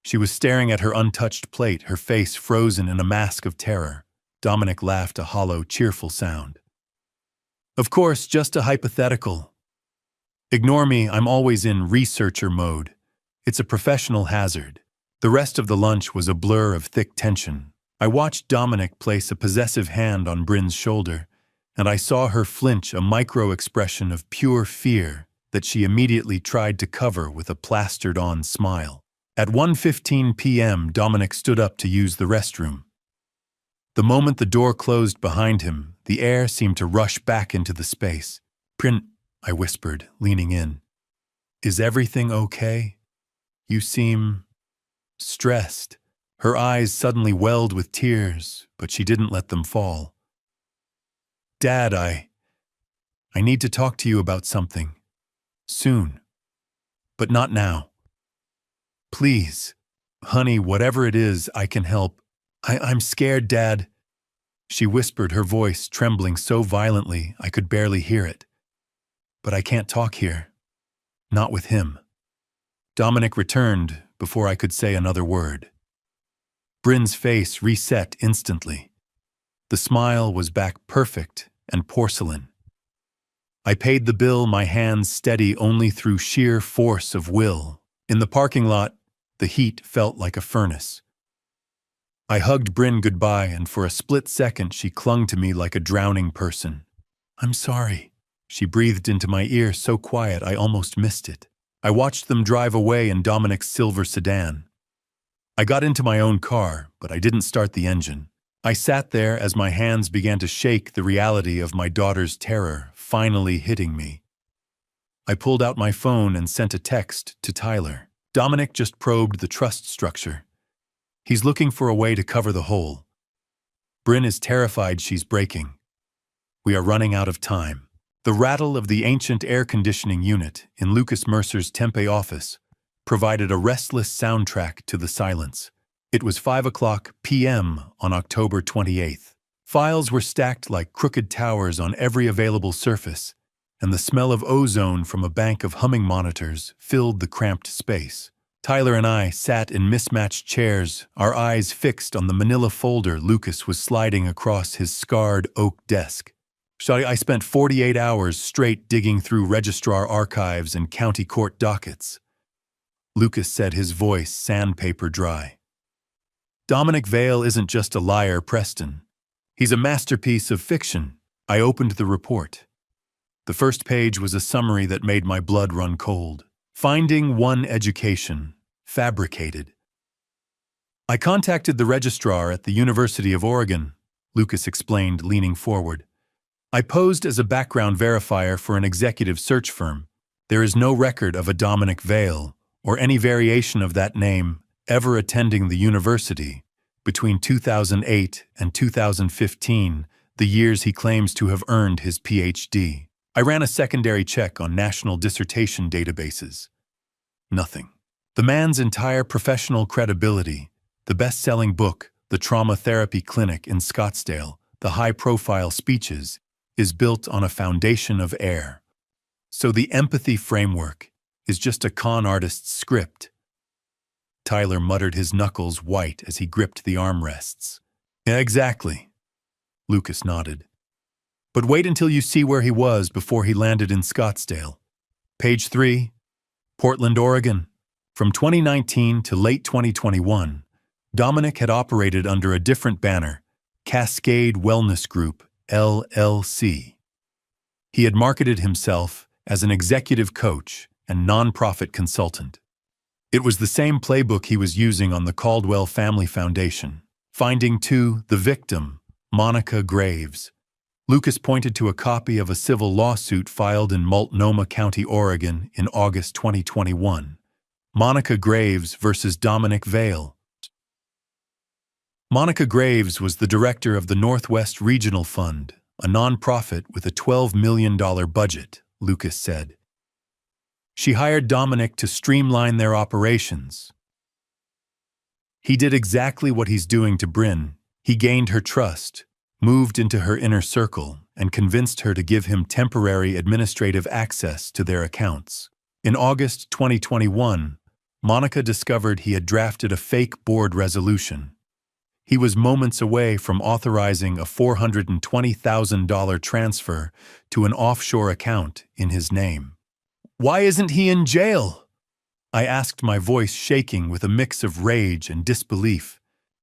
She was staring at her untouched plate, her face frozen in a mask of terror. Dominic laughed, a hollow, cheerful sound. "Of course, just a hypothetical. Ignore me, I'm always in researcher mode. It's a professional hazard." The rest of the lunch was a blur of thick tension. I watched Dominic place a possessive hand on Bryn's shoulder, and I saw her flinch, a micro-expression of pure fear that she immediately tried to cover with a plastered-on smile. At 1:15 p.m., Dominic stood up to use the restroom. The moment the door closed behind him, the air seemed to rush back into the space. "Print," I whispered, leaning in. "Is everything okay? You seem stressed." Her eyes suddenly welled with tears, but she didn't let them fall. "Dad, I need to talk to you about something. Soon. But not now. Please. Honey, whatever it is, I can help. I'm scared, Dad." She whispered, her voice trembling so violently I could barely hear it. "But I can't talk here. Not with him." Dominic returned before I could say another word. Bryn's face reset instantly. The smile was back perfect and porcelain. I paid the bill, my hands steady only through sheer force of will. In the parking lot, the heat felt like a furnace. I hugged Bryn goodbye, and for a split second she clung to me like a drowning person. "I'm sorry," she breathed into my ear, so quiet I almost missed it. I watched them drive away in Dominic's silver sedan. I got into my own car, but I didn't start the engine. I sat there as my hands began to shake, the reality of my daughter's terror finally hitting me. I pulled out my phone and sent a text to Tyler. Dominic just probed the trust structure. He's looking for a way to cover the hole. Bryn is terrified she's breaking. We are running out of time. The rattle of the ancient air conditioning unit in Lucas Mercer's Tempe office provided a restless soundtrack to the silence. It was 5:00 p.m. on October 28th. Files were stacked like crooked towers on every available surface, and the smell of ozone from a bank of humming monitors filled the cramped space. Tyler and I sat in mismatched chairs, our eyes fixed on the manila folder Lucas was sliding across his scarred oak desk. I spent 48 hours straight digging through registrar archives and county court dockets. Lucas said, his voice sandpaper dry. "Dominic Vale isn't just a liar, Preston. He's a masterpiece of fiction." I opened the report. The first page was a summary that made my blood run cold. Finding one education, fabricated. "I contacted the registrar at the University of Oregon," Lucas explained, leaning forward. "I posed as a background verifier for an executive search firm. There is no record of a Dominic Vale, or any variation of that name, ever attending the university between 2008 and 2015, the years he claims to have earned his PhD. I ran a secondary check on national dissertation databases. Nothing. The man's entire professional credibility, the best-selling book, The Trauma Therapy Clinic in Scottsdale, the high-profile speeches, is built on a foundation of air. So the empathy framework is just a con artist's script." Tyler muttered, his knuckles white as he gripped the armrests. "Exactly," Lucas nodded. "But wait until you see where he was before he landed in Scottsdale. Page 3, Portland, Oregon. From 2019 to late 2021, Dominic had operated under a different banner, Cascade Wellness Group, LLC. He had marketed himself as an executive coach and nonprofit consultant. It was the same playbook he was using on the Caldwell Family Foundation. Finding the victim, Monica Graves. Lucas pointed to a copy of a civil lawsuit filed in Multnomah County, Oregon in August 2021. Monica Graves versus Dominic Vale. Monica Graves was the director of the Northwest Regional Fund, a nonprofit with a $12 million budget, Lucas said. She hired Dominic to streamline their operations. He did exactly what he's doing to Bryn. He gained her trust, moved into her inner circle, and convinced her to give him temporary administrative access to their accounts. In August 2021, Monica discovered he had drafted a fake board resolution. He was moments away from authorizing a $420,000 transfer to an offshore account in his name. "Why isn't he in jail?" I asked, my voice shaking with a mix of rage and disbelief.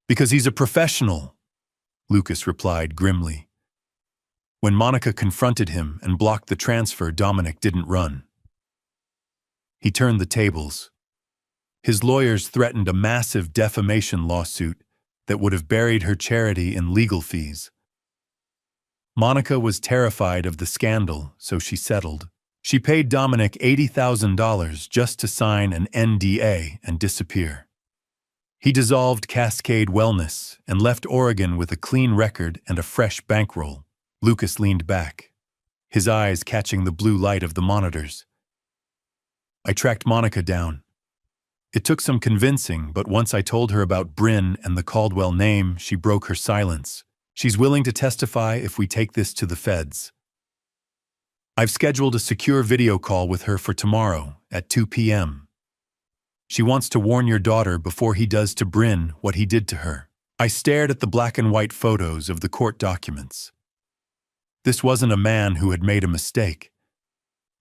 "Because he's a professional," Lucas replied grimly. When Monica confronted him and blocked the transfer, Dominic didn't run. He turned the tables. His lawyers threatened a massive defamation lawsuit that would have buried her charity in legal fees. Monica was terrified of the scandal, so she settled. She paid Dominic $80,000 just to sign an NDA and disappear. He dissolved Cascade Wellness and left Oregon with a clean record and a fresh bankroll. Lucas leaned back, his eyes catching the blue light of the monitors. I tracked Monica down. It took some convincing, but once I told her about Bryn and the Caldwell name, she broke her silence. She's willing to testify if we take this to the feds. I've scheduled a secure video call with her for tomorrow at 2 p.m. She wants to warn your daughter before he does to Bryn what he did to her. I stared at the black and white photos of the court documents. This wasn't a man who had made a mistake.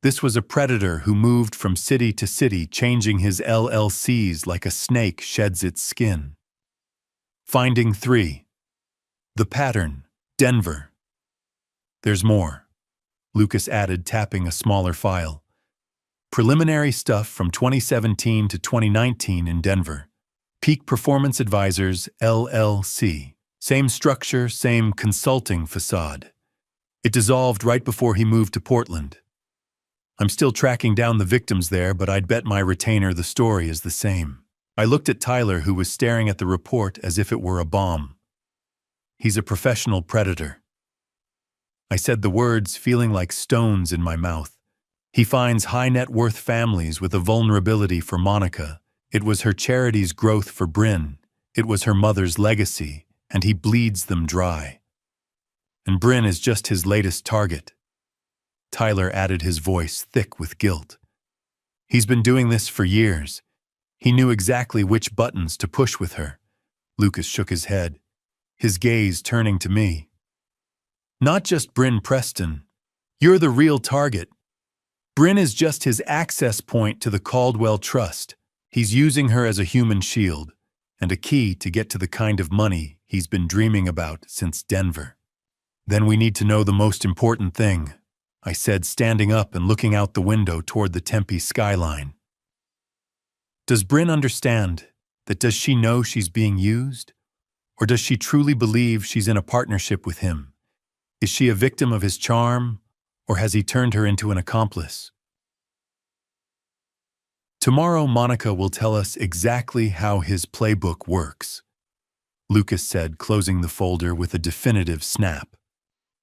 This was a predator who moved from city to city, changing his LLCs like a snake sheds its skin. Finding 3. The pattern, Denver. There's more, Lucas added, tapping a smaller file. Preliminary stuff from 2017 to 2019 in Denver. Peak Performance Advisors, LLC. Same structure, same consulting facade. It dissolved right before he moved to Portland. I'm still tracking down the victims there, but I'd bet my retainer the story is the same. I looked at Tyler, who was staring at the report as if it were a bomb. He's a professional predator. I said the words, feeling like stones in my mouth. He finds high-net-worth families with a vulnerability for Monica. It was her charity's growth for Bryn. It was her mother's legacy, and he bleeds them dry. And Bryn is just his latest target. Tyler added, his voice thick with guilt. He's been doing this for years. He knew exactly which buttons to push with her. Lucas shook his head, his gaze turning to me. Not just Bryn Preston. You're the real target. Bryn is just his access point to the Caldwell Trust. He's using her as a human shield and a key to get to the kind of money he's been dreaming about since Denver. Then we need to know the most important thing, I said, standing up and looking out the window toward the Tempe skyline. Does Bryn understand that? Does she know she's being used? Or does she truly believe she's in a partnership with him? Is she a victim of his charm, or has he turned her into an accomplice? Tomorrow, Monica will tell us exactly how his playbook works, Lucas said, closing the folder with a definitive snap.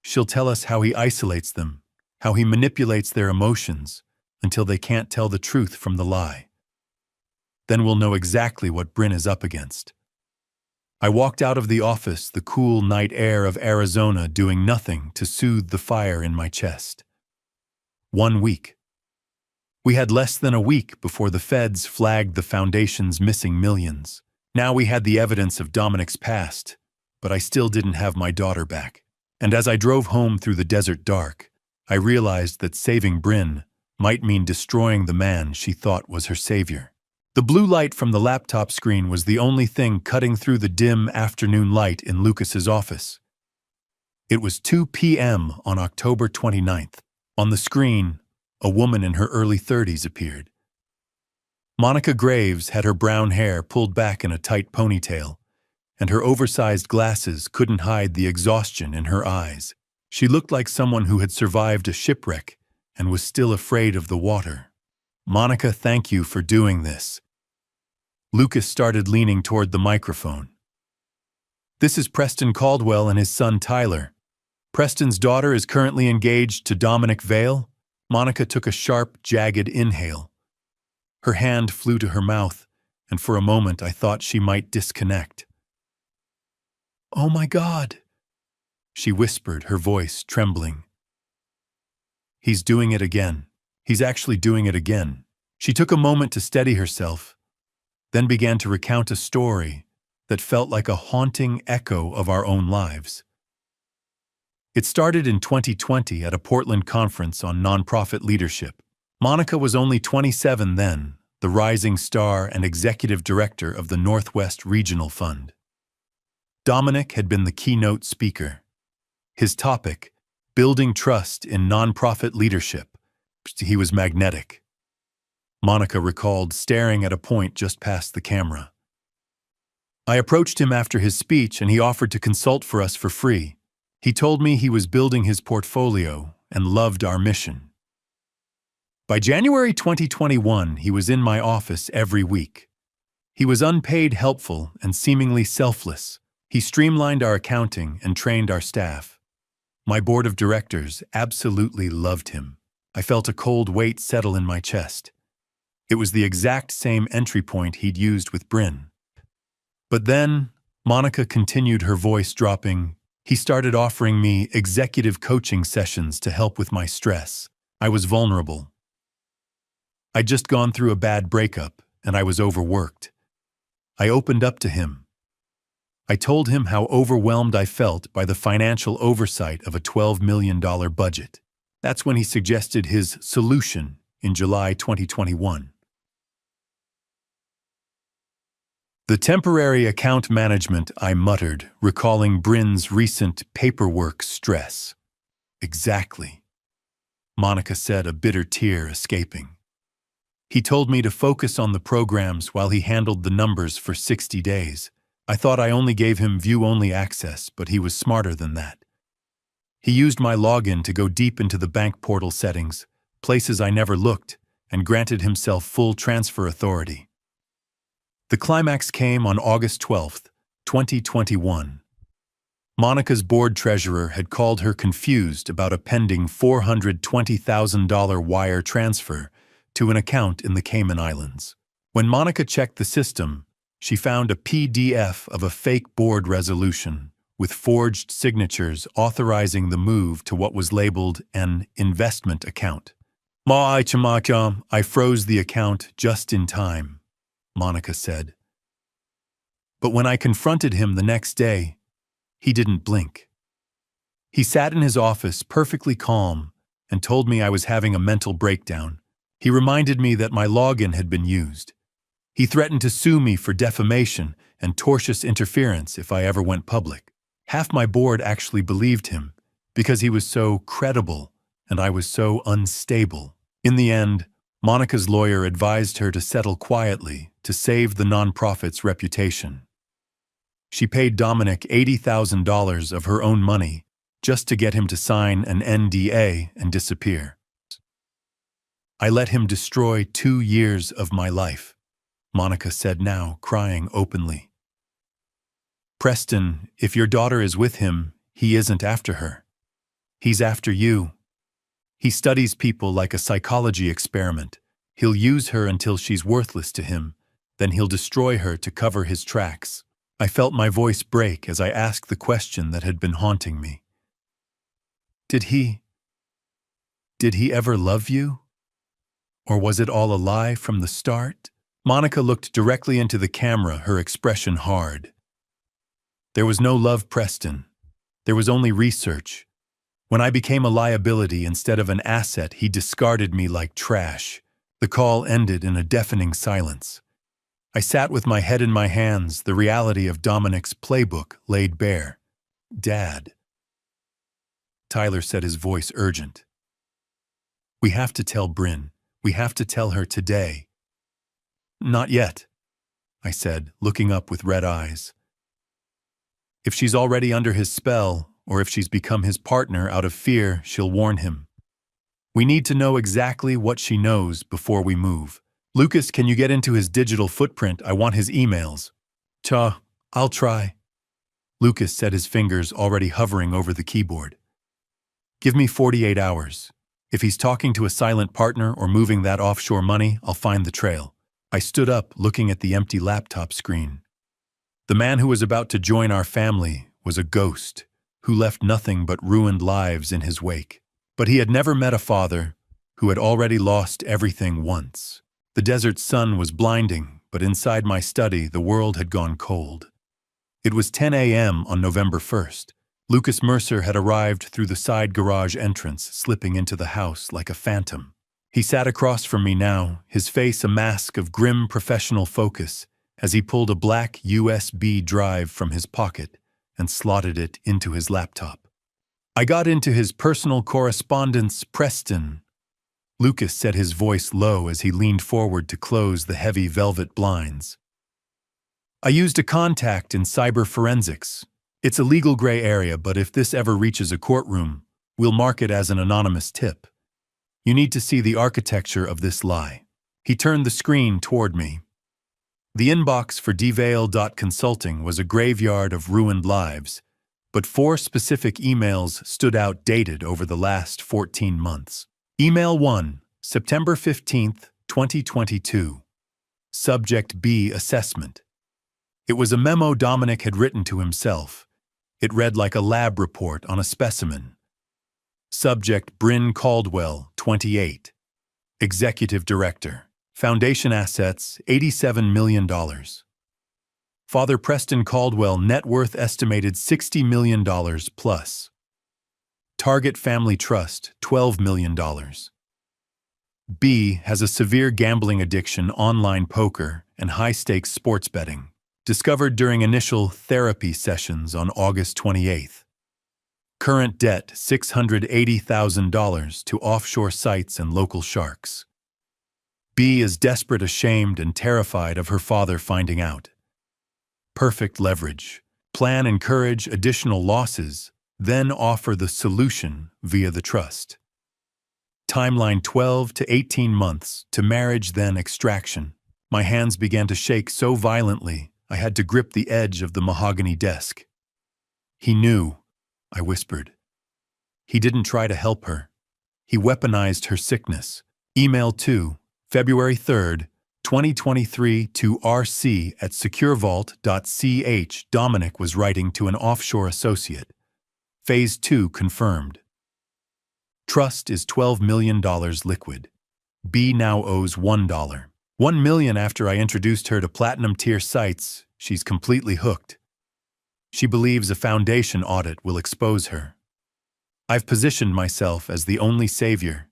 She'll tell us how he isolates them, how he manipulates their emotions until they can't tell the truth from the lie. Then we'll know exactly what Bryn is up against. I walked out of the office, the cool night air of Arizona doing nothing to soothe the fire in my chest. 1 week. We had less than a week before the feds flagged the foundation's missing millions. Now we had the evidence of Dominic's past, but I still didn't have my daughter back. And as I drove home through the desert dark, I realized that saving Bryn might mean destroying the man she thought was her savior. The blue light from the laptop screen was the only thing cutting through the dim afternoon light in Lucas's office. It was 2 p.m. on October 29th. On the screen, a woman in her early 30s appeared. Monica Graves had her brown hair pulled back in a tight ponytail, and her oversized glasses couldn't hide the exhaustion in her eyes. She looked like someone who had survived a shipwreck and was still afraid of the water. Monica, thank you for doing this. Lucas started leaning toward the microphone. This is Preston Caldwell and his son Tyler. Preston's daughter is currently engaged to Dominic Vale. Monica took a sharp, jagged inhale. Her hand flew to her mouth, and for a moment I thought she might disconnect. Oh my God, she whispered, her voice trembling. He's doing it again. He's actually doing it again. She took a moment to steady herself, then began to recount a story that felt like a haunting echo of our own lives. It started in 2020 at a Portland conference on nonprofit leadership. Monica was only 27 then, the rising star and executive director of the Northwest Regional Fund. Dominic had been the keynote speaker. His topic, building trust in nonprofit leadership. He was magnetic. Monica recalled, staring at a point just past the camera. I approached him after his speech and he offered to consult for us for free. He told me he was building his portfolio and loved our mission. By January 2021, he was in my office every week. He was unpaid, helpful, and seemingly selfless. He streamlined our accounting and trained our staff. My board of directors absolutely loved him. I felt a cold weight settle in my chest. It was the exact same entry point he'd used with Bryn. But then, Monica continued, her voice dropping. He started offering me executive coaching sessions to help with my stress. I was vulnerable. I'd just gone through a bad breakup, and I was overworked. I opened up to him. I told him how overwhelmed I felt by the financial oversight of a $12 million budget. That's when he suggested his solution in July 2021. The temporary account management, I muttered, recalling Bryn's recent paperwork stress. Exactly, Monica said, a bitter tear escaping. He told me to focus on the programs while he handled the numbers for 60 days. I thought I only gave him view-only access, but he was smarter than that. He used my login to go deep into the bank portal settings, places I never looked, and granted himself full transfer authority. The climax came on August 12, 2021. Monica's board treasurer had called her confused about a pending $420,000 wire transfer to an account in the Cayman Islands. When Monica checked the system, she found a PDF of a fake board resolution with forged signatures authorizing the move to what was labeled an investment account. I froze the account just in time, Monica said. But when I confronted him the next day, he didn't blink. He sat in his office perfectly calm and told me I was having a mental breakdown. He reminded me that my login had been used. He threatened to sue me for defamation and tortious interference if I ever went public. Half my board actually believed him because he was so credible and I was so unstable. In the end, Monica's lawyer advised her to settle quietly to save the nonprofit's reputation. She paid Dominic $80,000 of her own money just to get him to sign an NDA and disappear. I let him destroy 2 years of my life, Monica said, now crying openly. Preston, if your daughter is with him, he isn't after her. He's after you. He studies people like a psychology experiment. He'll use her until she's worthless to him, then he'll destroy her to cover his tracks. I felt my voice break as I asked the question that had been haunting me. Did he ever love you? Or was it all a lie from the start? Monica looked directly into the camera, her expression hard. There was no love, Preston. There was only research. When I became a liability instead of an asset, he discarded me like trash. The call ended in a deafening silence. I sat with my head in my hands, the reality of Dominic's playbook laid bare. Dad. Tyler said, his voice urgent. We have to tell Bryn. We have to tell her today. Not yet, I said, looking up with red eyes. If she's already under his spell, or if she's become his partner out of fear, she'll warn him. We need to know exactly what she knows before we move. Lucas, can you get into his digital footprint? I want his emails. I'll try. Lucas said, his fingers already hovering over the keyboard. Give me 48 hours. If he's talking to a silent partner or moving that offshore money, I'll find the trail. I stood up, looking at the empty laptop screen. The man who was about to join our family was a ghost who left nothing but ruined lives in his wake. But he had never met a father who had already lost everything once. The desert sun was blinding, but inside my study, the world had gone cold. It was 10 a.m. on November 1st. Lucas Mercer had arrived through the side garage entrance, slipping into the house like a phantom. He sat across from me now, his face a mask of grim professional focus, as he pulled a black USB drive from his pocket and slotted it into his laptop. I got into his personal correspondence, Preston. Lucas said, his voice low as he leaned forward to close the heavy velvet blinds. I used a contact in cyber forensics. It's a legal gray area, but if this ever reaches a courtroom, we'll mark it as an anonymous tip. You need to see the architecture of this lie. He turned the screen toward me. The inbox for dvail.consulting was a graveyard of ruined lives, but 4 specific emails stood out dated over the last 14 months. Email 1, September 15th, 2022. Subject B, assessment. It was a memo Dominic had written to himself. It read like a lab report on a specimen. Subject Bryn Caldwell, 28. Executive Director. Foundation assets, $87 million. Father Preston Caldwell, net worth estimated $60 million plus. Target Family Trust, $12 million. B has a severe gambling addiction, online poker, and high-stakes sports betting, discovered during initial therapy sessions on August 28th. Current debt, $680,000 to offshore sites and local sharks. B is desperate, ashamed, and terrified of her father finding out. Perfect leverage. Plan, encourage additional losses, then offer the solution via the trust. Timeline 12 to 18 months to marriage, then extraction. My hands began to shake so violently I had to grip the edge of the mahogany desk. He knew, I whispered. He didn't try to help her. He weaponized her sickness. Email 2, February 3rd, 2023 to rc@securevault.ch. Dominic was writing to an offshore associate. Phase 2 confirmed. Trust is $12 million liquid. B now owes $1. $1 million after I introduced her to platinum-tier sites. She's completely hooked. She believes a foundation audit will expose her. I've positioned myself as the only savior.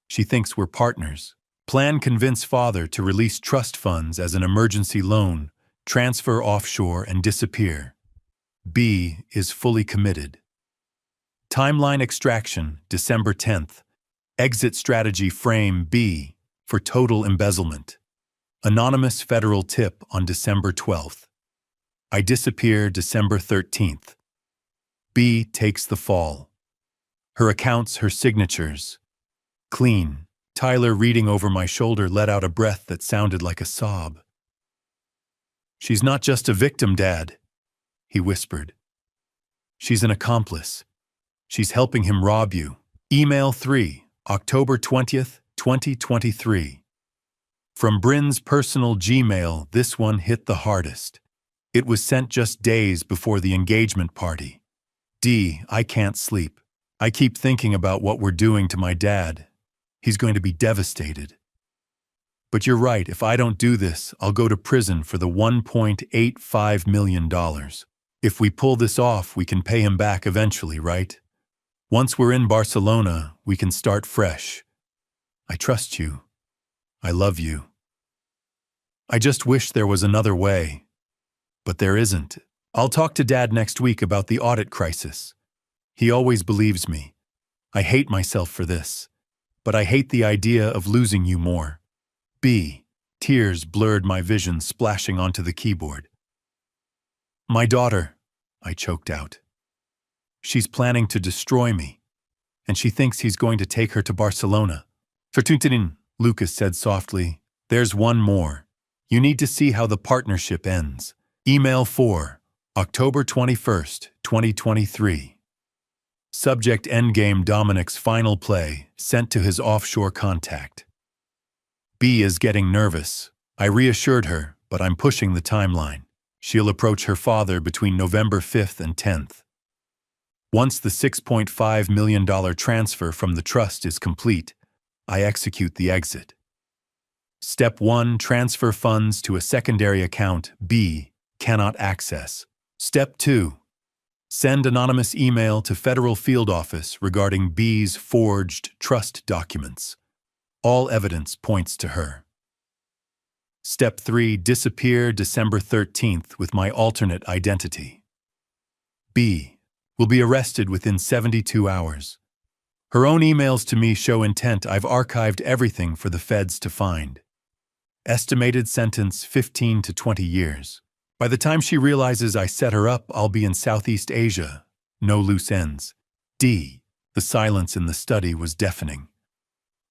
She thinks we're partners. Plan, convince father to release trust funds as an emergency loan, transfer offshore, and disappear. B is fully committed. Timeline extraction, December 10th. Exit strategy frame B for total embezzlement. Anonymous federal tip on December 12th. I disappear December 13th. B takes the fall. Her accounts, her signatures. Clean. Tyler, reading over my shoulder, let out a breath that sounded like a sob. She's not just a victim, Dad, he whispered. She's an accomplice. She's helping him rob you. Email 3, October 20th, 2023. From Bryn's personal Gmail, this one hit the hardest. It was sent just days before the engagement party. D, I can't sleep. I keep thinking about what we're doing to my dad. He's going to be devastated. But you're right, if I don't do this, I'll go to prison for the $1.85 million. If we pull this off, we can pay him back eventually, right? Once we're in Barcelona, we can start fresh. I trust you. I love you. I just wish there was another way. But there isn't. I'll talk to Dad next week about the audit crisis. He always believes me. I hate myself for this. But I hate the idea of losing you more. B. Tears blurred my vision, splashing onto the keyboard. My daughter, I choked out. She's planning to destroy me, and she thinks he's going to take her to Barcelona. Fortunatin, Lucas said softly. There's one more. You need to see how the partnership ends. Email 4, October 21st, 2023. Subject Endgame, Dominic's final play, sent to his offshore contact. B is getting nervous. I reassured her, but I'm pushing the timeline. She'll approach her father between November 5th and 10th. Once the $6.5 million transfer from the trust is complete, I execute the exit. Step 1, transfer funds to a secondary account B cannot access. Step 2, send anonymous email to Federal Field Office regarding B's forged trust documents. All evidence points to her. Step 3, disappear December 13th with my alternate identity. B, will be arrested within 72 hours. Her own emails to me show intent. I've archived everything for the feds to find. Estimated sentence 15 to 20 years. By the time she realizes I set her up, I'll be in Southeast Asia. No loose ends. D. The silence in the study was deafening.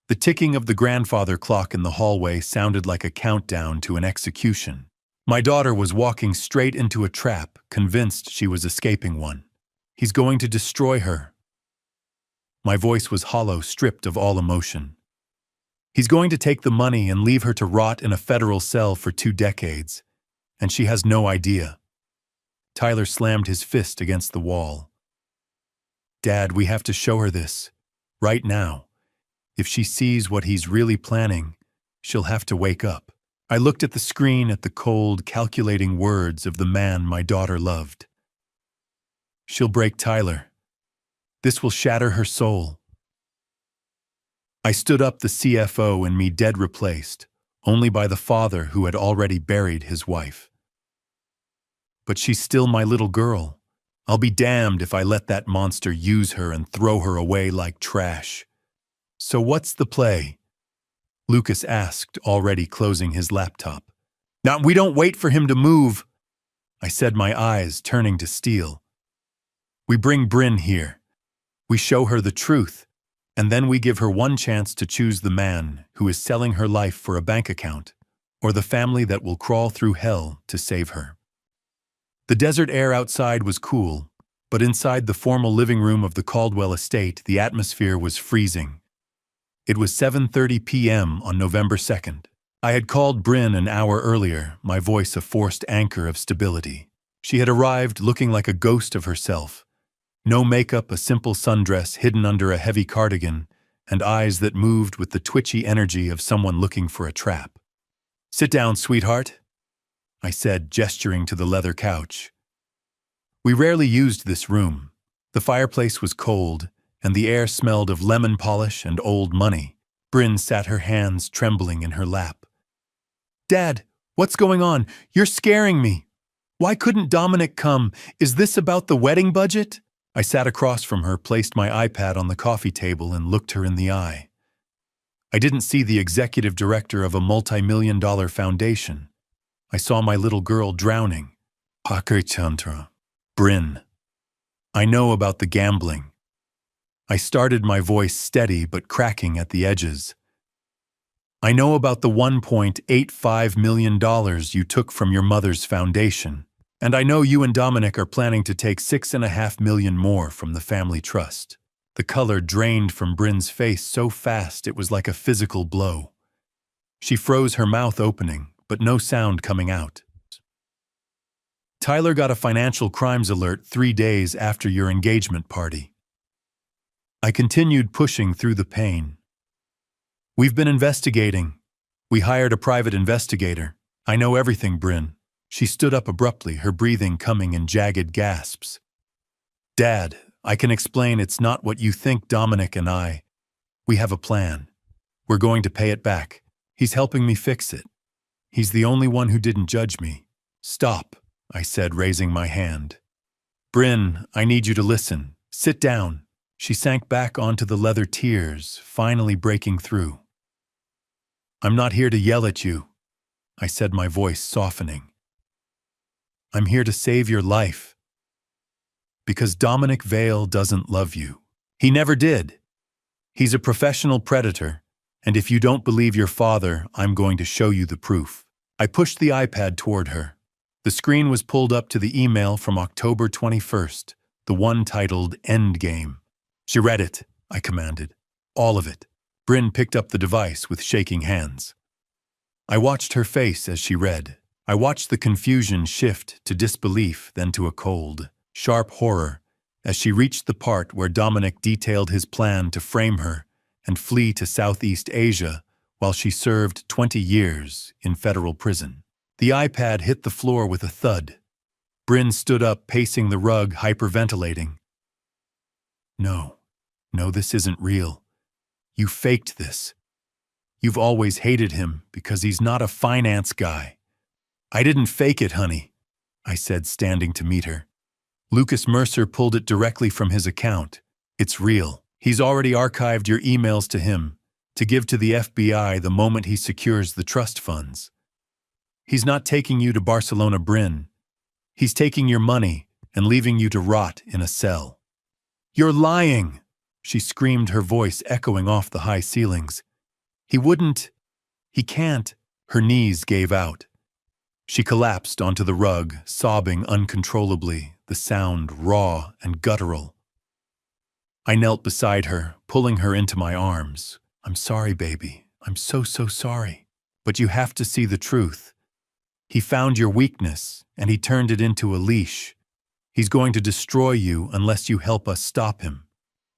The ticking of the grandfather clock in the hallway sounded like a countdown to an execution. My daughter was walking straight into a trap, convinced she was escaping one. He's going to destroy her. My voice was hollow, stripped of all emotion. He's going to take the money and leave her to rot in a federal cell for 2 decades. And she has no idea. Tyler slammed his fist against the wall. Dad, we have to show her this. Right now. If she sees what he's really planning, she'll have to wake up. I looked at the screen, at the cold, calculating words of the man my daughter loved. She'll break Tyler. This will shatter her soul. I stood up, the CFO in me dead replaced, only by the father who had already buried his wife. But she's still my little girl. I'll be damned if I let that monster use her and throw her away like trash. So what's the play? Lucas asked, already closing his laptop. Now, we don't wait for him to move, I said, my eyes turning to steel. We bring Bryn here. We show her the truth, and then we give her one chance to choose the man who is selling her life for a bank account, or the family that will crawl through hell to save her. The desert air outside was cool, but inside the formal living room of the Caldwell estate, the atmosphere was freezing. It was 7:30 p.m. on November 2nd. I had called Bryn an hour earlier, my voice a forced anchor of stability. She had arrived looking like a ghost of herself. No makeup, a simple sundress hidden under a heavy cardigan, and eyes that moved with the twitchy energy of someone looking for a trap. Sit down, sweetheart, I said, gesturing to the leather couch. We rarely used this room. The fireplace was cold, and the air smelled of lemon polish and old money. Bryn sat, her hands trembling in her lap. Dad, what's going on? You're scaring me. Why couldn't Dominic come? Is this about the wedding budget? I sat across from her, placed my iPad on the coffee table, and looked her in the eye. I didn't see the executive director of a multi-million-dollar foundation. I saw my little girl drowning. Chandra. Bryn. I know about the gambling. I started, my voice steady but cracking at the edges. I know about the $1.85 million you took from your mother's foundation, and I know you and Dominic are planning to take $6.5 million more from the family trust. The color drained from Bryn's face so fast it was like a physical blow. She froze, her mouth opening, but no sound coming out. Tyler got a financial crimes alert 3 days after your engagement party. I continued, pushing through the pain. We've been investigating. We hired a private investigator. I know everything, Bryn. She stood up abruptly, her breathing coming in jagged gasps. Dad, I can explain. It's not what you think. Dominic and we have a plan. We're going to pay it back. He's helping me fix it. He's the only one who didn't judge me. Stop, I said, raising my hand. Bryn, I need you to listen. Sit down. She sank back onto the leather, tears finally breaking through. I'm not here to yell at you, I said, my voice softening. I'm here to save your life. Because Dominic Vale doesn't love you. He never did. He's a professional predator, and if you don't believe your father, I'm going to show you the proof. I pushed the iPad toward her. The screen was pulled up to the email from October 21st, the one titled Endgame. She read it, I commanded. All of it. Bryn picked up the device with shaking hands. I watched her face as she read. I watched the confusion shift to disbelief, then to a cold, sharp horror as she reached the part where Dominic detailed his plan to frame her and flee to Southeast Asia while she served 20 years in federal prison. The iPad hit the floor with a thud. Bryn stood up, pacing the rug, hyperventilating. No, this isn't real. You faked this. You've always hated him because he's not a finance guy. I didn't fake it, honey, I said, standing to meet her. Lucas Mercer pulled it directly from his account. It's real. He's already archived your emails to him, to give to the FBI the moment he secures the trust funds. He's not taking you to Barcelona, Bryn. He's taking your money and leaving you to rot in a cell. You're lying, she screamed, her voice echoing off the high ceilings. He wouldn't. He can't. Her knees gave out. She collapsed onto the rug, sobbing uncontrollably, the sound raw and guttural. I knelt beside her, pulling her into my arms. I'm sorry, baby. I'm so sorry. But you have to see the truth. He found your weakness, and he turned it into a leash. He's going to destroy you unless you help us stop him.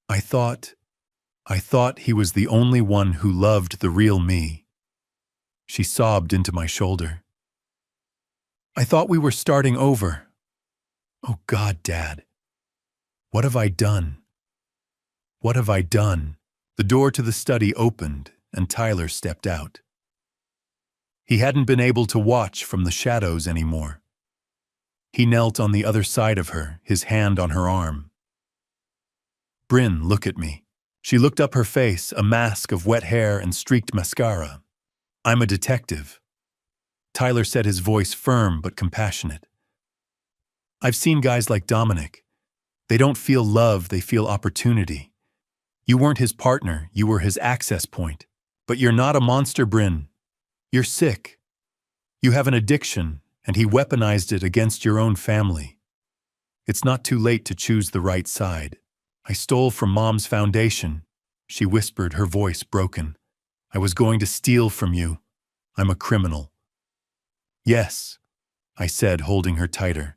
I thought he was the only one who loved the real me. She sobbed into my shoulder. I thought we were starting over. Oh God, Dad. What have I done? What have I done? The door to the study opened, and Tyler stepped out. He hadn't been able to watch from the shadows anymore. He knelt on the other side of her, his hand on her arm. Bryn, look at me. She looked up, her face, a mask of wet hair and streaked mascara. I'm a detective. Tyler said, his voice firm but compassionate. I've seen guys like Dominic. They don't feel love, they feel opportunity. You weren't his partner, you were his access point. But you're not a monster, Bryn. You're sick. You have an addiction, and he weaponized it against your own family. It's not too late to choose the right side. I stole from Mom's foundation, she whispered, her voice broken. I was going to steal from you. I'm a criminal. Yes, I said, holding her tighter.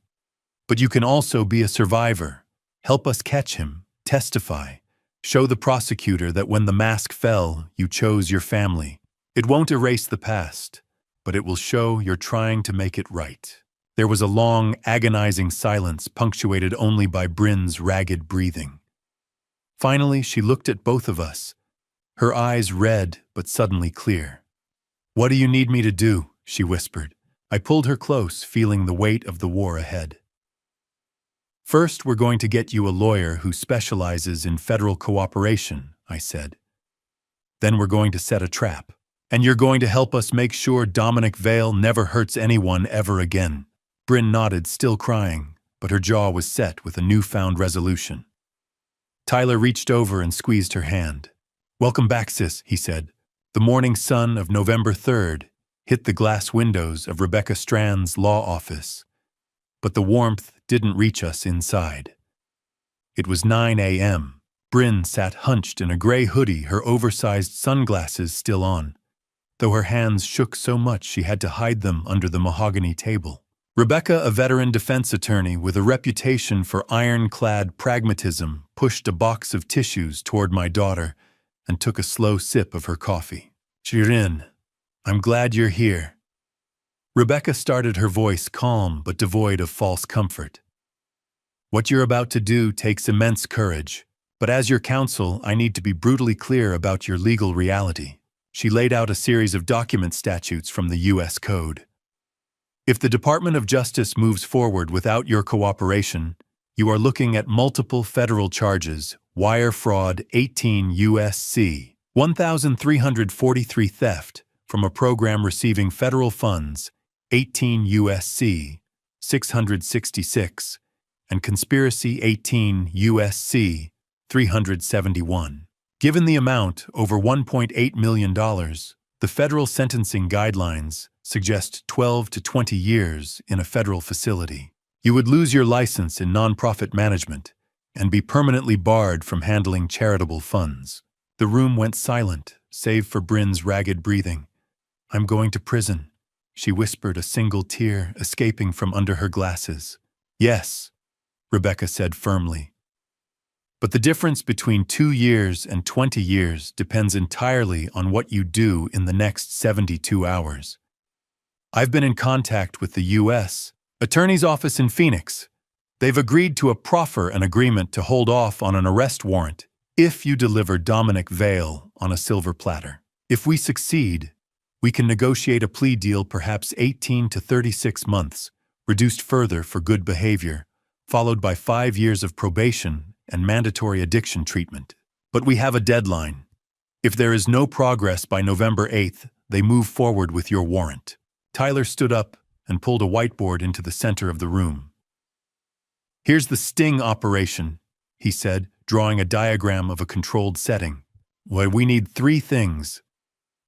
But you can also be a survivor. Help us catch him, testify. Show the prosecutor that when the mask fell, you chose your family. It won't erase the past, but it will show you're trying to make it right. There was a long, agonizing silence punctuated only by Bryn's ragged breathing. Finally, she looked at both of us, her eyes red but suddenly clear. What do you need me to do? She whispered. I pulled her close, feeling the weight of the war ahead. First, we're going to get you a lawyer who specializes in federal cooperation, I said. Then we're going to set a trap. And you're going to help us make sure Dominic Vale never hurts anyone ever again. Bryn nodded, still crying, but her jaw was set with a newfound resolution. Tyler reached over and squeezed her hand. Welcome back, sis, he said. The morning sun of November 3rd hit the glass windows of Rebecca Strand's law office, but the warmth didn't reach us inside. It was 9 a.m. Bryn sat hunched in a gray hoodie, her oversized sunglasses still on, though her hands shook so much she had to hide them under the mahogany table. Rebecca, a veteran defense attorney with a reputation for ironclad pragmatism, pushed a box of tissues toward my daughter and took a slow sip of her coffee. Shirin, I'm glad you're here. Rebecca started, her voice calm but devoid of false comfort. What you're about to do takes immense courage, but as your counsel, I need to be brutally clear about your legal reality. She laid out a series of document statutes from the U.S. Code. If the Department of Justice moves forward without your cooperation, you are looking at multiple federal charges: wire fraud, 18 U.S.C. 1343, theft from a program receiving federal funds, 18 U.S.C. 666, and conspiracy, 18 U.S.C. 371. Given the amount, over $1.8 million, the federal sentencing guidelines suggest 12 to 20 years in a federal facility. You would lose your license in nonprofit management and be permanently barred from handling charitable funds. The room went silent, save for Bryn's ragged breathing. I'm going to prison, she whispered, a single tear escaping from under her glasses. Yes, Rebecca said firmly. But the difference between 2 years and 20 years depends entirely on what you do in the next 72 hours. I've been in contact with the U.S. Attorney's Office in Phoenix. They've agreed to proffer an agreement to hold off on an arrest warrant if you deliver Dominic Vale on a silver platter. If we succeed, we can negotiate a plea deal, perhaps 18 to 36 months, reduced further for good behavior, followed by 5 years of probation and mandatory addiction treatment. But we have a deadline. If there is no progress by November 8th, they move forward with your warrant. Tyler stood up and pulled a whiteboard into the center of the room. Here's the sting operation, he said, drawing a diagram of a controlled setting. Well, we need 3 things.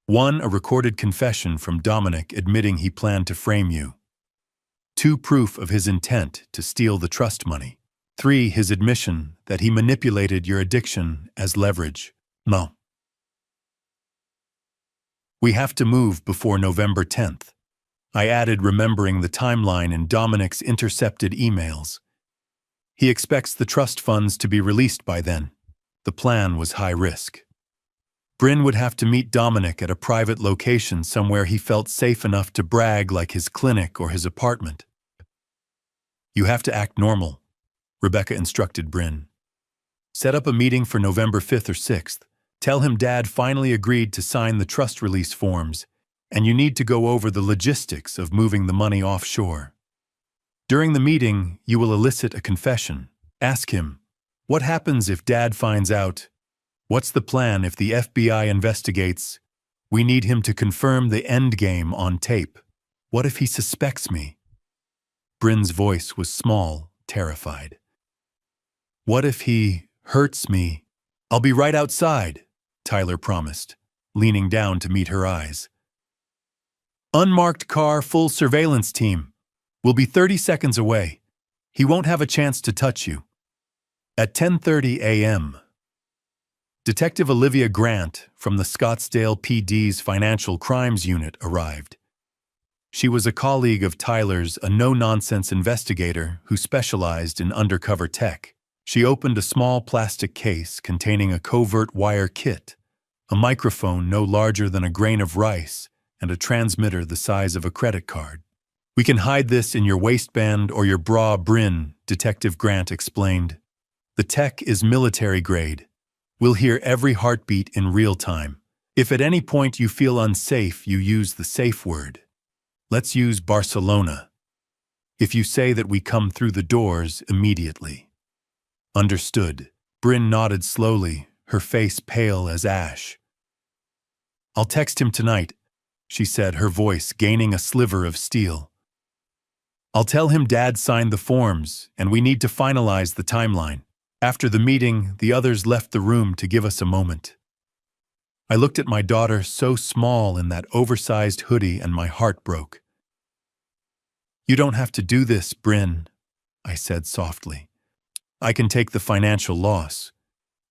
1, a recorded confession from Dominic admitting he planned to frame you. 2, proof of his intent to steal the trust money. 3, his admission that he manipulated your addiction as leverage. No. We have to move before November 10th. I added, remembering the timeline in Dominic's intercepted emails. He expects the trust funds to be released by then. The plan was high risk. Bryn would have to meet Dominic at a private location somewhere he felt safe enough to brag, like his clinic or his apartment. You have to act normal, Rebecca instructed Bryn. Set up a meeting for November 5th or 6th. Tell him Dad finally agreed to sign the trust release forms, and you need to go over the logistics of moving the money offshore. During the meeting, you will elicit a confession. Ask him, what happens if Dad finds out? What's the plan if the FBI investigates? We need him to confirm the end game on tape. What if he suspects me? Bryn's voice was small, terrified. What if he hurts me? I'll be right outside, Tyler promised, leaning down to meet her eyes. Unmarked car, full surveillance team. We'll be 30 seconds away. He won't have a chance to touch you. At 10:30 a.m., Detective Olivia Grant from the Scottsdale PD's Financial Crimes Unit arrived. She was a colleague of Tyler's, a no-nonsense investigator who specialized in undercover tech. She opened a small plastic case containing a covert wire kit, a microphone no larger than a grain of rice, and a transmitter the size of a credit card. We can hide this in your waistband or your bra, Bryn, Detective Grant explained. The tech is military grade. We'll hear every heartbeat in real time. If at any point you feel unsafe, you use the safe word. Let's use Barcelona. If you say that we come through the doors immediately. Understood. Bryn nodded slowly, her face pale as ash. I'll text him tonight, she said, her voice gaining a sliver of steel. I'll tell him Dad signed the forms, and we need to finalize the timeline. After the meeting, the others left the room to give us a moment. I looked at my daughter, so small in that oversized hoodie, and my heart broke. You don't have to do this, Bryn, I said softly. I can take the financial loss.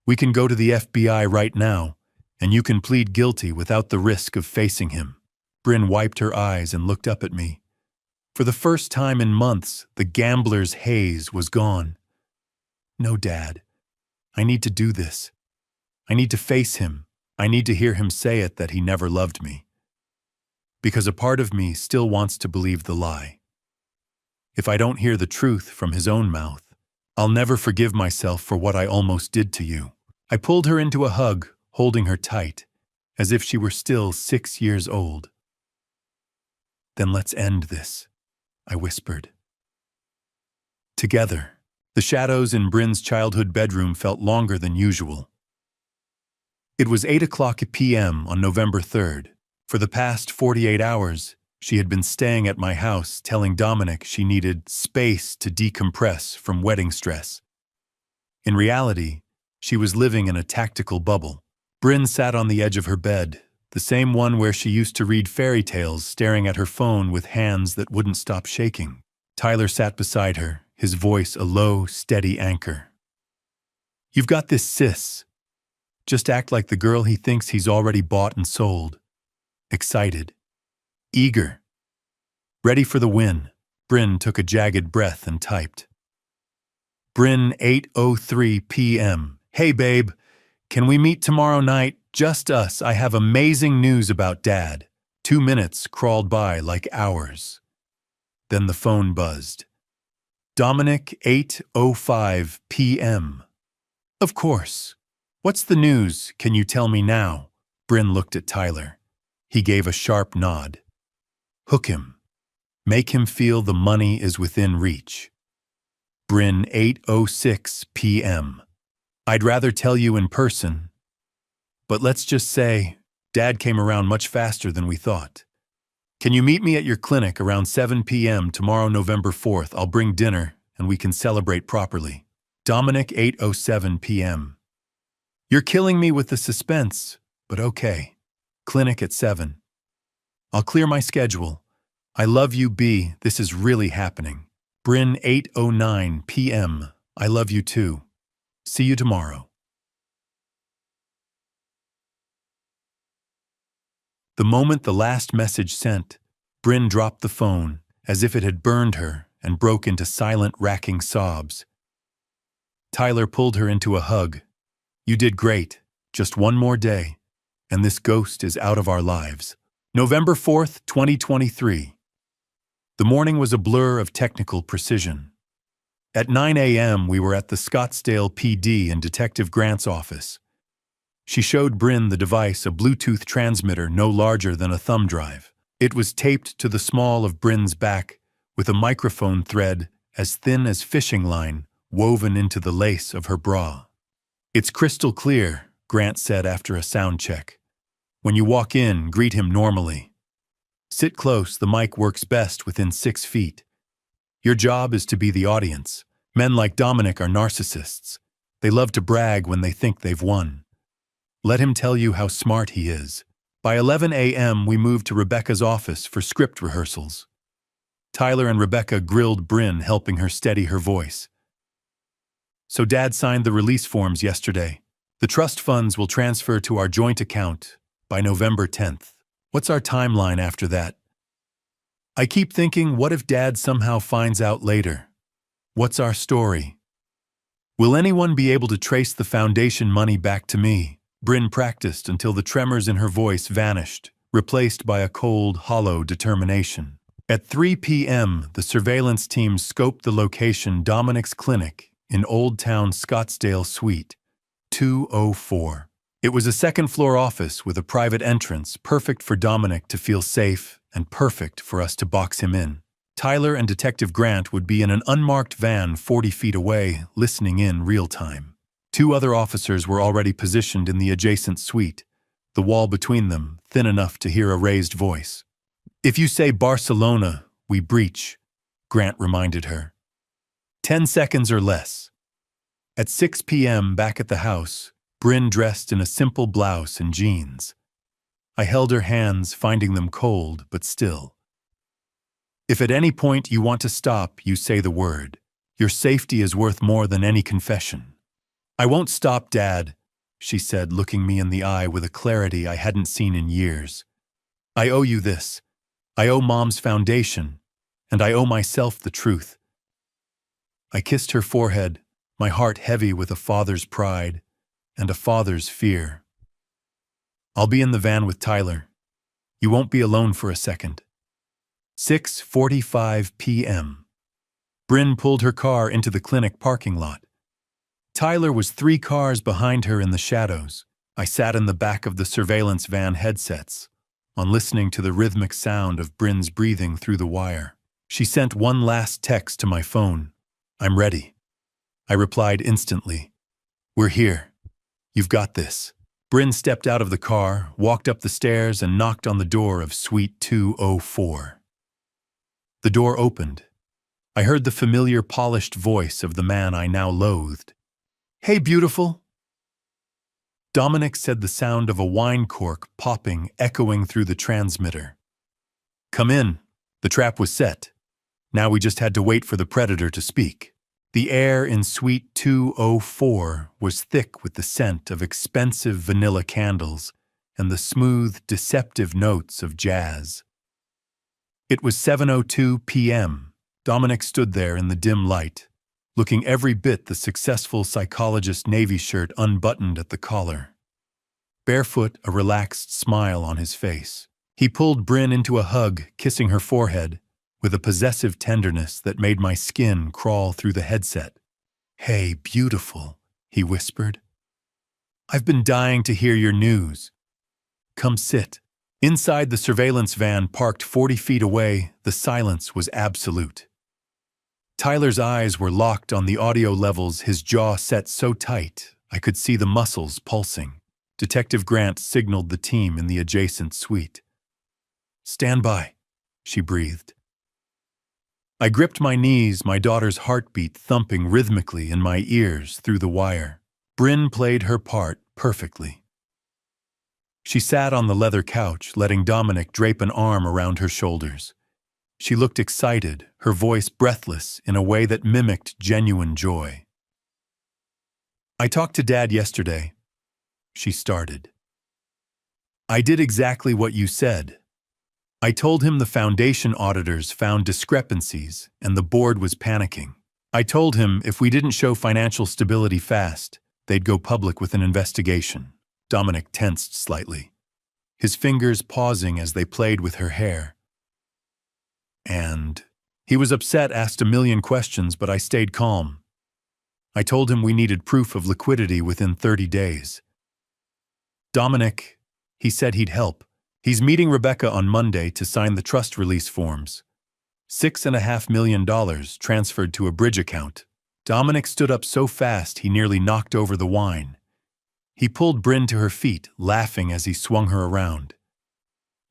We can go to the FBI right now, and you can plead guilty without the risk of facing him. Bryn wiped her eyes and looked up at me. For the first time in months, the gambler's haze was gone. No, Dad. I need to do this. I need to face him. I need to hear him say it, that he never loved me. Because a part of me still wants to believe the lie. If I don't hear the truth from his own mouth, I'll never forgive myself for what I almost did to you. I pulled her into a hug, holding her tight, as if she were still 6 years old. Then let's end this, I whispered. Together. The shadows in Bryn's childhood bedroom felt longer than usual. It was 8:00 p.m. on November 3rd. For the past 48 hours, she had been staying at my house, telling Dominic she needed space to decompress from wedding stress. In reality, she was living in a tactical bubble. Bryn sat on the edge of her bed, the same one where she used to read fairy tales, staring at her phone with hands that wouldn't stop shaking. Tyler sat beside her, his voice a low, steady anchor. You've got this, sis. Just act like the girl he thinks he's already bought and sold. Excited. Eager. Ready for the win. Bryn took a jagged breath and typed. Bryn, 8:03 p.m. Hey, babe. Can we meet tomorrow night? Just us. I have amazing news about Dad. 2 minutes crawled by like hours. Then the phone buzzed. Dominic, 8:05 p.m. Of course. What's the news? Can you tell me now? Bryn looked at Tyler. He gave a sharp nod. Hook him. Make him feel the money is within reach. Bryn, 8:06 p.m. I'd rather tell you in person, but let's just say Dad came around much faster than we thought. Can you meet me at your clinic around 7 p.m. tomorrow, November 4th? I'll bring dinner and we can celebrate properly. Dominic, 8:07 p.m. You're killing me with the suspense, but okay. Clinic at 7. I'll clear my schedule. I love you, B. This is really happening. Bryn, 8:09 p.m. I love you too. See you tomorrow. The moment the last message sent, Bryn dropped the phone as if it had burned her and broke into silent, racking sobs. Tyler pulled her into a hug. You did great. Just one more day, and this ghost is out of our lives. November 4th, 2023. The morning was a blur of technical precision. At 9 a.m., we were at the Scottsdale PD in Detective Grant's office. She showed Bryn the device, a Bluetooth transmitter no larger than a thumb drive. It was taped to the small of Bryn's back with a microphone thread as thin as fishing line woven into the lace of her bra. It's crystal clear, Grant said after a sound check. When you walk in, greet him normally. Sit close, the mic works best within 6 feet. Your job is to be the audience. Men like Dominic are narcissists. They love to brag when they think they've won. Let him tell you how smart he is. By 11 a.m., we moved to Rebecca's office for script rehearsals. Tyler and Rebecca grilled Bryn, helping her steady her voice. So Dad signed the release forms yesterday. The trust funds will transfer to our joint account by November 10th. What's our timeline after that? I keep thinking, what if Dad somehow finds out later? What's our story? Will anyone be able to trace the foundation money back to me? Bryn practiced until the tremors in her voice vanished, replaced by a cold, hollow determination. At 3 p.m., the surveillance team scoped the location, Dominic's clinic in Old Town Scottsdale Suite 204. It was a second-floor office with a private entrance, perfect for Dominic to feel safe and perfect for us to box him in. Tyler and Detective Grant would be in an unmarked van 40 feet away, listening in real time. 2 other officers were already positioned in the adjacent suite, the wall between them thin enough to hear a raised voice. If you say Barcelona, we breach, Grant reminded her. 10 seconds or less. At 6 p.m. back at the house, Bryn dressed in a simple blouse and jeans. I held her hands, finding them cold but still. If at any point you want to stop, you say the word. Your safety is worth more than any confession. I won't stop, Dad, she said, looking me in the eye with a clarity I hadn't seen in years. I owe you this. I owe Mom's foundation, and I owe myself the truth. I kissed her forehead, my heart heavy with a father's pride and a father's fear. I'll be in the van with Tyler. You won't be alone for a second. 6:45 p.m. Bryn pulled her car into the clinic parking lot. Tyler was 3 cars behind her in the shadows. I sat in the back of the surveillance van headsets, on listening to the rhythmic sound of Bryn's breathing through the wire. She sent one last text to my phone. I'm ready. I replied instantly. We're here. You've got this. Bryn stepped out of the car, walked up the stairs, and knocked on the door of Suite 204. The door opened. I heard the familiar, polished voice of the man I now loathed. Hey, beautiful. Dominic said, the sound of a wine cork popping, echoing through the transmitter. Come in. The trap was set. Now we just had to wait for the predator to speak. The air in Suite 204 was thick with the scent of expensive vanilla candles and the smooth, deceptive notes of jazz. It was 7:02 p.m. Dominic stood there in the dim light, looking every bit the successful psychologist, navy shirt unbuttoned at the collar. Barefoot, a relaxed smile on his face. He pulled Bryn into a hug, kissing her forehead, with a possessive tenderness that made my skin crawl through the headset. Hey, beautiful, he whispered. I've been dying to hear your news. Come sit. Inside the surveillance van parked 40 feet away, the silence was absolute. Tyler's eyes were locked on the audio levels, his jaw set so tight I could see the muscles pulsing. Detective Grant signaled the team in the adjacent suite. "Stand by," she breathed. I gripped my knees, my daughter's heartbeat thumping rhythmically in my ears through the wire. Bryn played her part perfectly. She sat on the leather couch, letting Dominic drape an arm around her shoulders. She looked excited, her voice breathless in a way that mimicked genuine joy. "I talked to Dad yesterday," she started. "I did exactly what you said. I told him the foundation auditors found discrepancies and the board was panicking. I told him if we didn't show financial stability fast, they'd go public with an investigation." Dominic tensed slightly, his fingers pausing as they played with her hair. "And he was upset, asked a million questions, but I stayed calm. I told him we needed proof of liquidity within 30 days. Dominic, he said he'd help. He's meeting Rebecca on Monday to sign the trust release forms. $6.5 million transferred to a bridge account." Dominic stood up so fast he nearly knocked over the wine. He pulled Bryn to her feet, laughing as he swung her around.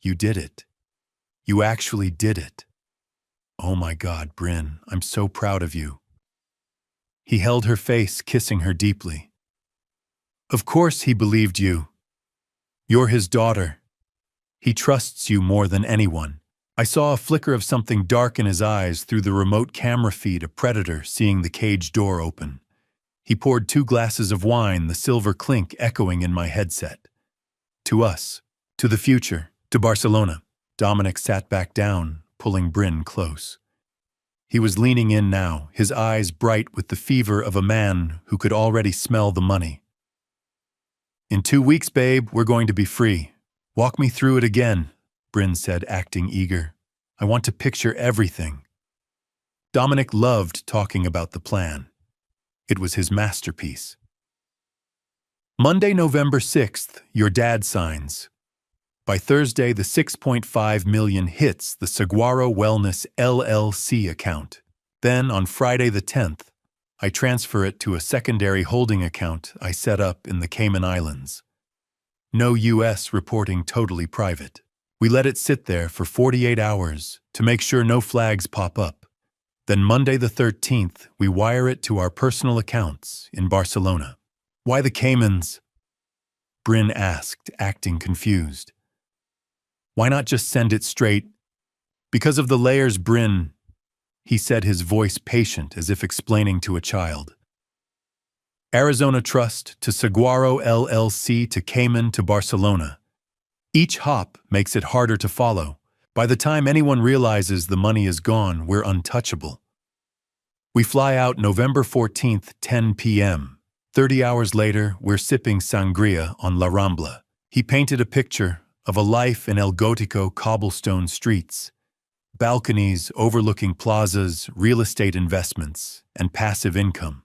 "You did it. You actually did it. Oh my God, Bryn, I'm so proud of you." He held her face, kissing her deeply. "Of course he believed you. You're his daughter. He trusts you more than anyone." I saw a flicker of something dark in his eyes through the remote camera feed, a predator seeing the cage door open. He poured 2 glasses of wine, the silver clink echoing in my headset. "To us, to the future, to Barcelona." Dominic sat back down, pulling Bryn close. He was leaning in now, his eyes bright with the fever of a man who could already smell the money. "In 2 weeks, babe, we're going to be free. Walk me through it again," Bryn said, acting eager. "I want to picture everything." Dominic loved talking about the plan. It was his masterpiece. "Monday, November 6th, your dad signs. By Thursday, the 6.5 million hits the Saguaro Wellness LLC account. Then, on Friday the 10th, I transfer it to a secondary holding account I set up in the Cayman Islands. No U.S. reporting, totally private. We let it sit there for 48 hours to make sure no flags pop up. Then Monday the 13th, we wire it to our personal accounts in Barcelona." "Why the Caymans?" Bryn asked, acting confused. "Why not just send it straight?" "Because of the layers, Bryn," he said, his voice patient as if explaining to a child. "Arizona Trust to Saguaro LLC to Cayman to Barcelona. Each hop makes it harder to follow. By the time anyone realizes the money is gone, we're untouchable. We fly out November 14th, 10 p.m. 30 hours later, we're sipping sangria on La Rambla." He painted a picture of a life in El Gótico cobblestone streets, balconies overlooking plazas, real estate investments, and passive income.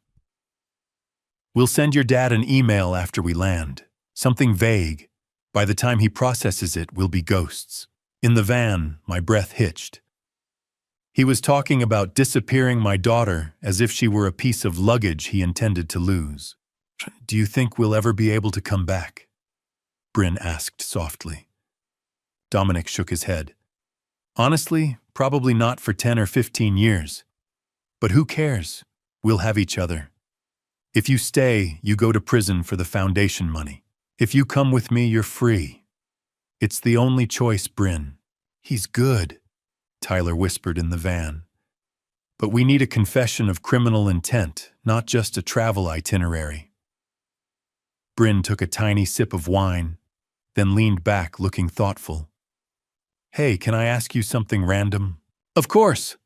"We'll send your dad an email after we land, something vague. By the time he processes it, we'll be ghosts." In the van, my breath hitched. He was talking about disappearing my daughter as if she were a piece of luggage he intended to lose. "Do you think we'll ever be able to come back?" Bryn asked softly. Dominic shook his head. "Honestly, probably not for 10 or 15 years. But who cares? We'll have each other. If you stay, you go to prison for the foundation money. If you come with me, you're free. It's the only choice, Bryn." "He's good," Tyler whispered in the van. "But we need a confession of criminal intent, not just a travel itinerary." Bryn took a tiny sip of wine, then leaned back looking thoughtful. "Hey, can I ask you something random?" "Of course."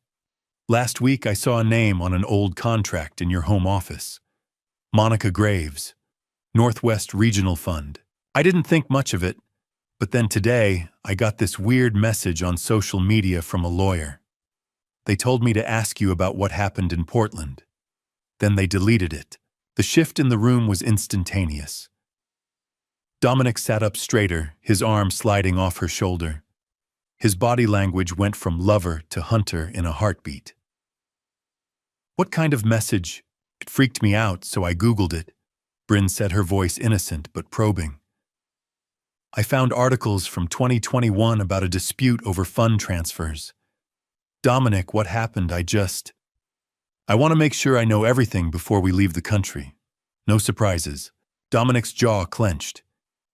"Last week I saw a name on an old contract in your home office. Monica Graves, Northwest Regional Fund. I didn't think much of it, but then today I got this weird message on social media from a lawyer. They told me to ask you about what happened in Portland. Then they deleted it." The shift in the room was instantaneous. Dominic sat up straighter, his arm sliding off her shoulder. His body language went from lover to hunter in a heartbeat. What kind of message? It freaked me out, so I Googled it. Bryn said, her voice innocent but probing. I found articles from 2021 about a dispute over fund transfers. Dominic, what happened? I want to make sure I know everything before we leave the country. No surprises. Dominic's jaw clenched.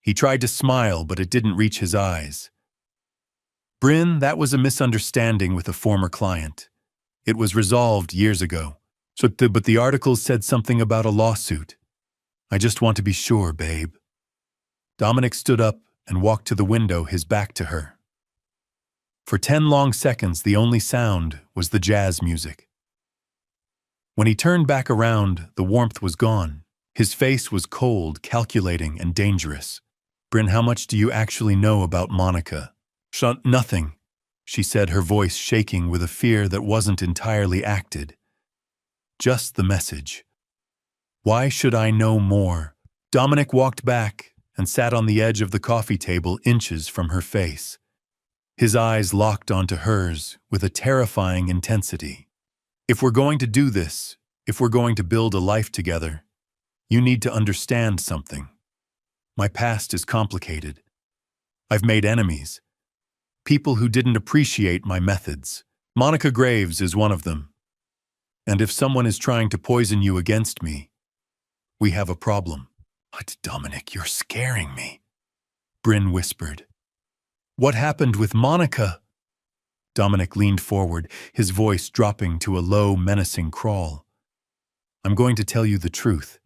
He tried to smile, but it didn't reach his eyes. Bryn, that was a misunderstanding with a former client. It was resolved years ago. But the articles said something about a lawsuit. I just want to be sure, babe. Dominic stood up and walked to the window, his back to her. For 10 long seconds, the only sound was the jazz music. When he turned back around, the warmth was gone. His face was cold, calculating, and dangerous. Bryn, how much do you actually know about Monica? Nothing, she said, her voice shaking with a fear that wasn't entirely acted. Just the message. Why should I know more? Dominic walked back and sat on the edge of the coffee table, inches from her face. His eyes locked onto hers with a terrifying intensity. If we're going to do this, if we're going to build a life together, you need to understand something. My past is complicated. I've made enemies. People who didn't appreciate my methods. Monica Graves is one of them. And if someone is trying to poison you against me, we have a problem. What, Dominic, you're scaring me, Bryn whispered. What happened with Monica? Dominic leaned forward, his voice dropping to a low, menacing crawl. I'm going to tell you the truth.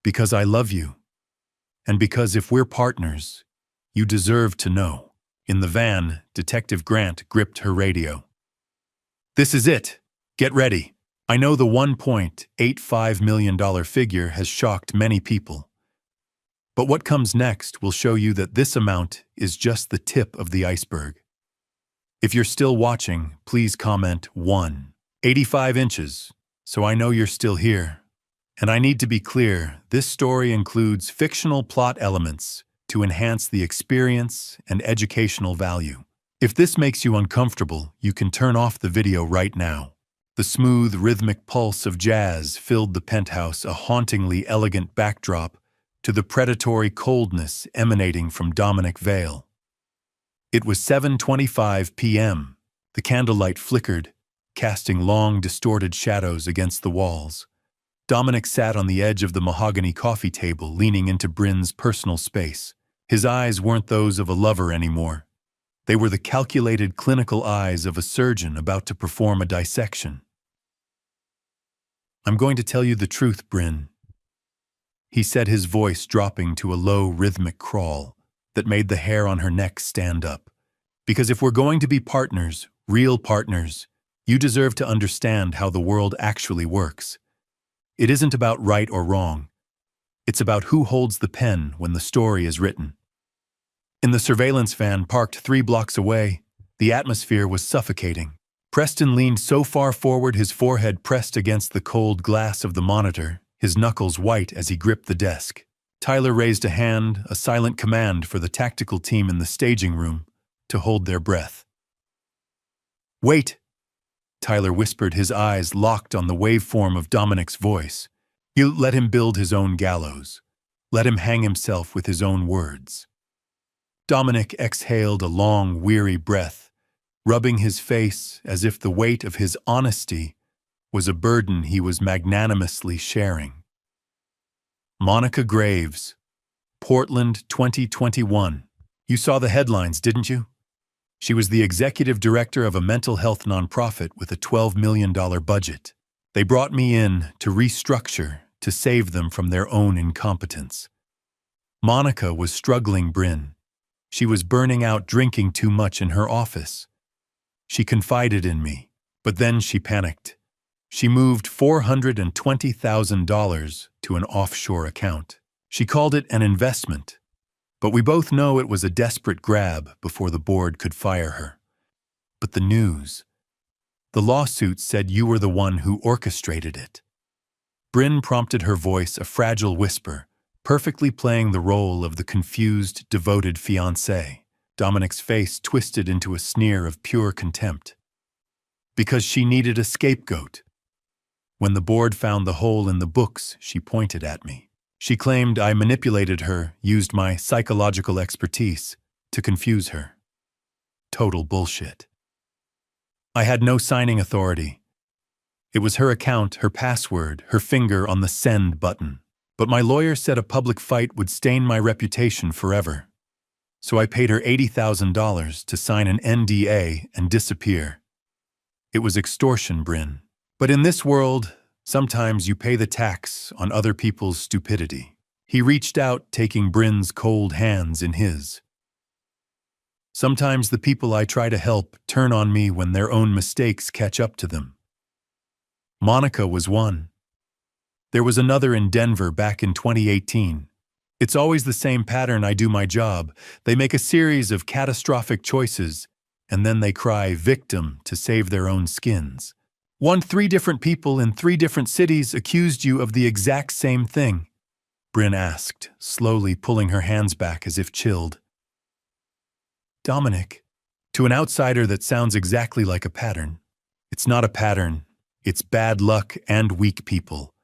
Because I love you. And because if we're partners, you deserve to know. In the van, Detective Grant gripped her radio. This is it. Get ready. I know the $1.85 million figure has shocked many people. But what comes next will show you that this amount is just the tip of the iceberg. If you're still watching, please comment 1. 85 inches, so I know you're still here. And I need to be clear, this story includes fictional plot elements to enhance the experience and educational value. If this makes you uncomfortable, you can turn off the video right now. The smooth, rhythmic pulse of jazz filled the penthouse, a hauntingly elegant backdrop to the predatory coldness emanating from Dominic Vale. It was 7:25 p.m. The candlelight flickered, casting long, distorted shadows against the walls. Dominic sat on the edge of the mahogany coffee table, leaning into Bryn's personal space. His eyes weren't those of a lover anymore. They were the calculated, clinical eyes of a surgeon about to perform a dissection. I'm going to tell you the truth, Bryn, he said, his voice dropping to a low, rhythmic crawl that made the hair on her neck stand up. Because if we're going to be partners, real partners, you deserve to understand how the world actually works. It isn't about right or wrong. It's about who holds the pen when the story is written. In the surveillance van parked 3 blocks away, the atmosphere was suffocating. Preston leaned so far forward, his forehead pressed against the cold glass of the monitor, his knuckles white as he gripped the desk. Tyler raised a hand, a silent command for the tactical team in the staging room to hold their breath. Wait, Tyler whispered, his eyes locked on the waveform of Dominic's voice. You let him build his own gallows. Let him hang himself with his own words. Dominic exhaled a long, weary breath, rubbing his face as if the weight of his honesty was a burden he was magnanimously sharing. Monica Graves, Portland, 2021. You saw the headlines, didn't you? She was the executive director of a mental health nonprofit with a $12 million budget. They brought me in to restructure, to save them from their own incompetence. Monica was struggling, Bryn. She was burning out, drinking too much in her office. She confided in me, but then she panicked. She moved $420,000 to an offshore account. She called it an investment, but we both know it was a desperate grab before the board could fire her. But the news, the lawsuit said you were the one who orchestrated it. Bryn prompted, her voice a fragile whisper, perfectly playing the role of the confused, devoted fiancé. Dominic's face twisted into a sneer of pure contempt. Because she needed a scapegoat. When the board found the hole in the books, she pointed at me. She claimed I manipulated her, used my psychological expertise to confuse her. Total bullshit. I had no signing authority. It was her account, her password, her finger on the send button. But my lawyer said a public fight would stain my reputation forever. So I paid her $80,000 to sign an NDA and disappear. It was extortion, Bryn. But in this world, sometimes you pay the tax on other people's stupidity. He reached out, taking Bryn's cold hands in his. Sometimes the people I try to help turn on me when their own mistakes catch up to them. Monica was one. There was another in Denver back in 2018. It's always the same pattern. I do my job. They make a series of catastrophic choices, and then they cry victim to save their own skins. 3 different people in 3 different cities accused you of the exact same thing, Bryn asked, slowly pulling her hands back as if chilled. Dominic, to an outsider that sounds exactly like a pattern. It's not a pattern. It's bad luck and weak people.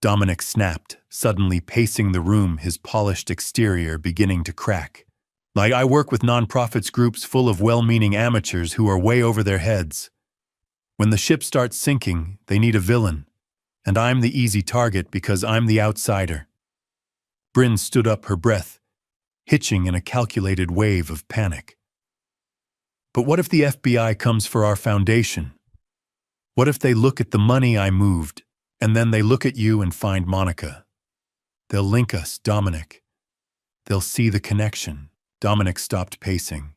Dominic snapped, suddenly pacing the room, his polished exterior beginning to crack. Like I work with nonprofits groups full of well-meaning amateurs who are way over their heads. When the ship starts sinking, they need a villain, and I'm the easy target because I'm the outsider. Bryn stood up, her breath hitching in a calculated wave of panic. But what if the FBI comes for our foundation? What if they look at the money I moved, and then they look at you and find Monica? They'll link us, Dominic. They'll see the connection. Dominic stopped pacing.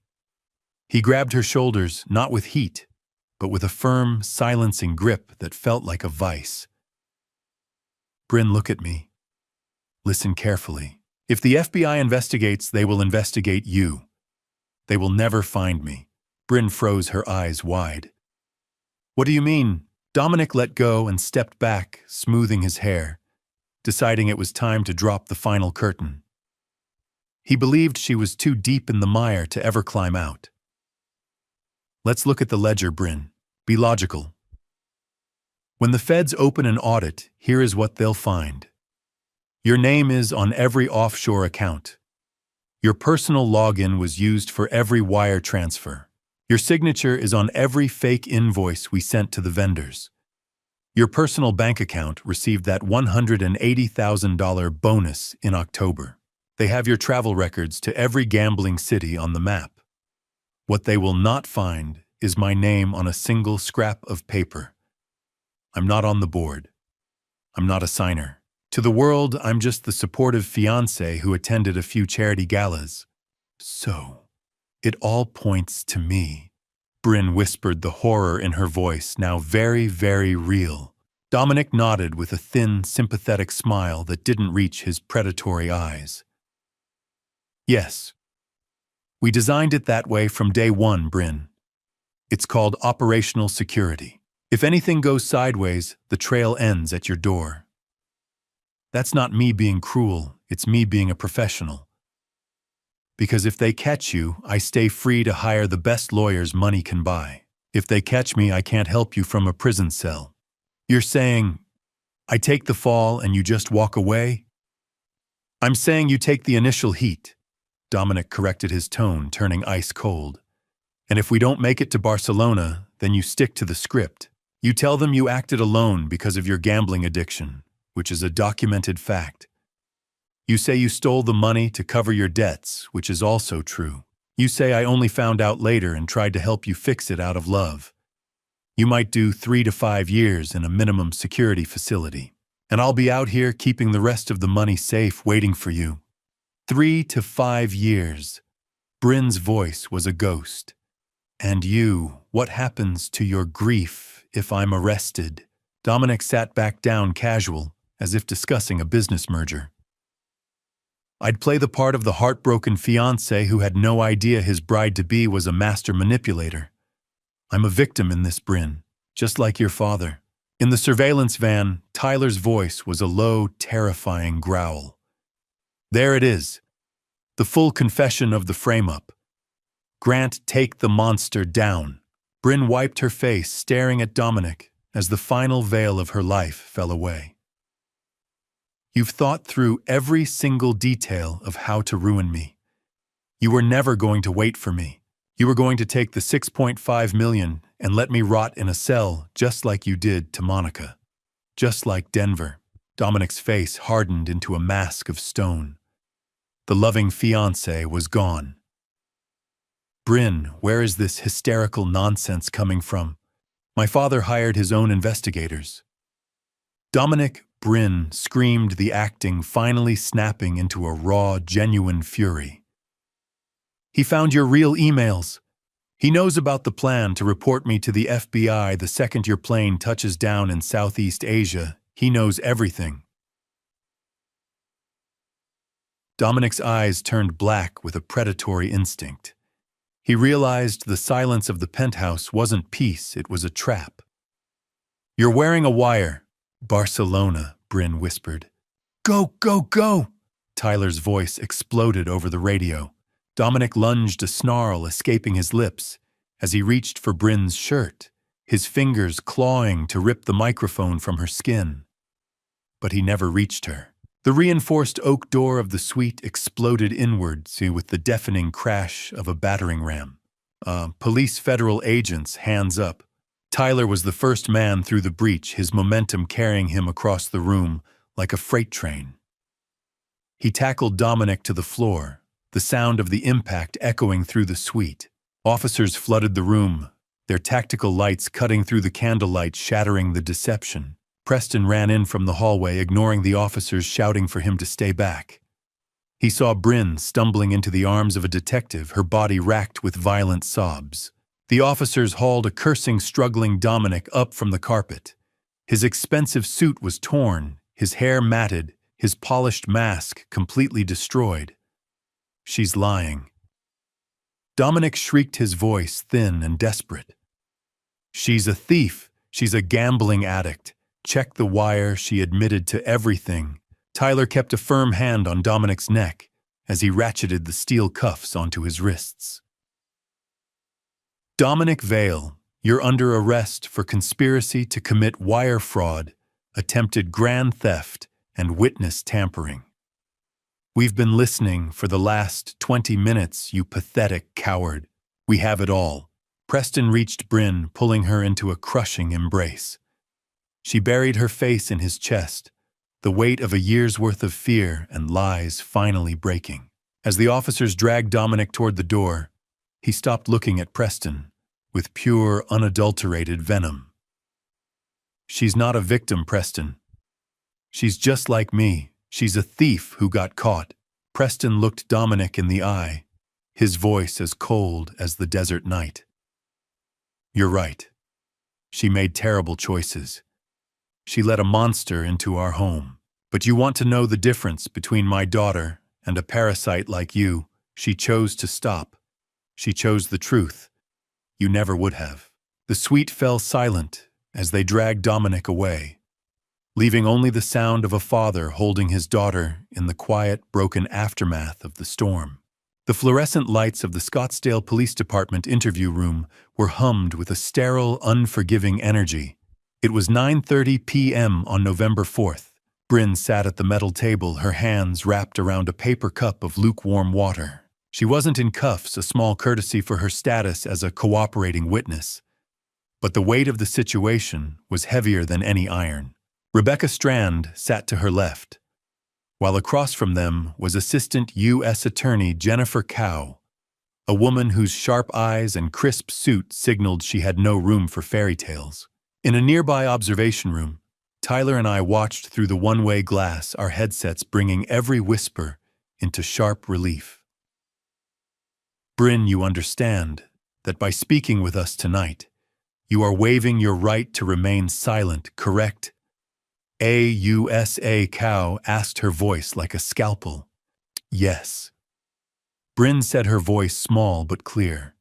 He grabbed her shoulders, not with heat, but with a firm, silencing grip that felt like a vice. Bryn, look at me. Listen carefully. If the FBI investigates, they will investigate you. They will never find me. Bryn froze, her eyes wide. What do you mean? Dominic let go and stepped back, smoothing his hair, deciding it was time to drop the final curtain. He believed she was too deep in the mire to ever climb out. Let's look at the ledger, Bryn. Be logical. When the feds open an audit, here is what they'll find. Your name is on every offshore account. Your personal login was used for every wire transfer. Your signature is on every fake invoice we sent to the vendors. Your personal bank account received that $180,000 bonus in October. They have your travel records to every gambling city on the map. What they will not find is my name on a single scrap of paper. I'm not on the board. I'm not a signer. To the world, I'm just the supportive fiancé who attended a few charity galas. So, it all points to me. Bryn whispered, the horror in her voice now very, very real. Dominic nodded with a thin, sympathetic smile that didn't reach his predatory eyes. Yes. We designed it that way from day one, Bryn. It's called operational security. If anything goes sideways, the trail ends at your door. That's not me being cruel, it's me being a professional. Because if they catch you, I stay free to hire the best lawyers money can buy. If they catch me, I can't help you from a prison cell. You're saying, I take the fall and you just walk away? I'm saying you take the initial heat. Dominic corrected his tone, turning ice cold. And if we don't make it to Barcelona, then you stick to the script. You tell them you acted alone because of your gambling addiction, which is a documented fact. You say you stole the money to cover your debts, which is also true. You say I only found out later and tried to help you fix it out of love. You might do 3 to 5 years in a minimum security facility, and I'll be out here keeping the rest of the money safe waiting for you. 3 to 5 years. Bryn's voice was a ghost. And you, what happens to your grief if I'm arrested? Dominic sat back down casual, as if discussing a business merger. I'd play the part of the heartbroken fiancé who had no idea his bride-to-be was a master manipulator. I'm a victim in this, Bryn, just like your father. In the surveillance van, Tyler's voice was a low, terrifying growl. There it is. The full confession of the frame-up. Grant, take the monster down. Bryn wiped her face, staring at Dominic, as the final veil of her life fell away. You've thought through every single detail of how to ruin me. You were never going to wait for me. You were going to take the 6.5 million and let me rot in a cell just like you did to Monica. Just like Denver. Dominic's face hardened into a mask of stone. The loving fiancé was gone. Bryn, where is this hysterical nonsense coming from? My father hired his own investigators. Dominic, Bryn screamed, the acting finally snapping into a raw, genuine fury. He found your real emails. He knows about the plan to report me to the FBI the second your plane touches down in Southeast Asia. He knows everything. Dominic's eyes turned black with a predatory instinct. He realized the silence of the penthouse wasn't peace, it was a trap. You're wearing a wire. Barcelona, Bryn whispered. Go, go, go! Tyler's voice exploded over the radio. Dominic lunged, a snarl escaping his lips as he reached for Bryn's shirt, his fingers clawing to rip the microphone from her skin. But he never reached her. The reinforced oak door of the suite exploded inwards with the deafening crash of a battering ram. Police federal agents, hands up. Tyler was the first man through the breach, his momentum carrying him across the room like a freight train. He tackled Dominic to the floor, the sound of the impact echoing through the suite. Officers flooded the room, their tactical lights cutting through the candlelight, shattering the deception. Preston ran in from the hallway, ignoring the officers shouting for him to stay back. He saw Bryn stumbling into the arms of a detective, her body racked with violent sobs. The officers hauled a cursing, struggling Dominic up from the carpet. His expensive suit was torn, his hair matted, his polished mask completely destroyed. She's lying. Dominic shrieked, his voice thin and desperate. She's a thief. She's a gambling addict. Check the wire, she admitted to everything. Tyler kept a firm hand on Dominic's neck as he ratcheted the steel cuffs onto his wrists. Dominic Vale, you're under arrest for conspiracy to commit wire fraud, attempted grand theft, and witness tampering. We've been listening for the last 20 minutes, you pathetic coward. We have it all. Preston reached Bryn, pulling her into a crushing embrace. She buried her face in his chest, the weight of a year's worth of fear and lies finally breaking. As the officers dragged Dominic toward the door, he stopped looking at Preston with pure, unadulterated venom. She's not a victim, Preston. She's just like me. She's a thief who got caught. Preston looked Dominic in the eye, his voice as cold as the desert night. You're right. She made terrible choices. She let a monster into our home. But you want to know the difference between my daughter and a parasite like you. She chose to stop. She chose the truth. You never would have. The suite fell silent as they dragged Dominic away, leaving only the sound of a father holding his daughter in the quiet, broken aftermath of the storm. The fluorescent lights of the Scottsdale Police Department interview room were hummed with a sterile, unforgiving energy. It was 9:30 p.m. on November 4th. Bryn sat at the metal table, her hands wrapped around a paper cup of lukewarm water. She wasn't in cuffs, a small courtesy for her status as a cooperating witness. But the weight of the situation was heavier than any iron. Rebecca Strand sat to her left, while across from them was Assistant U.S. Attorney Jennifer Cow, a woman whose sharp eyes and crisp suit signaled she had no room for fairy tales. In a nearby observation room, Tyler and I watched through the one-way glass, our headsets bringing every whisper into sharp relief. Bryn, you understand that by speaking with us tonight, you are waiving your right to remain silent, correct? AUSA Cow asked, her voice like a scalpel. Yes. Bryn said, her voice small but clear.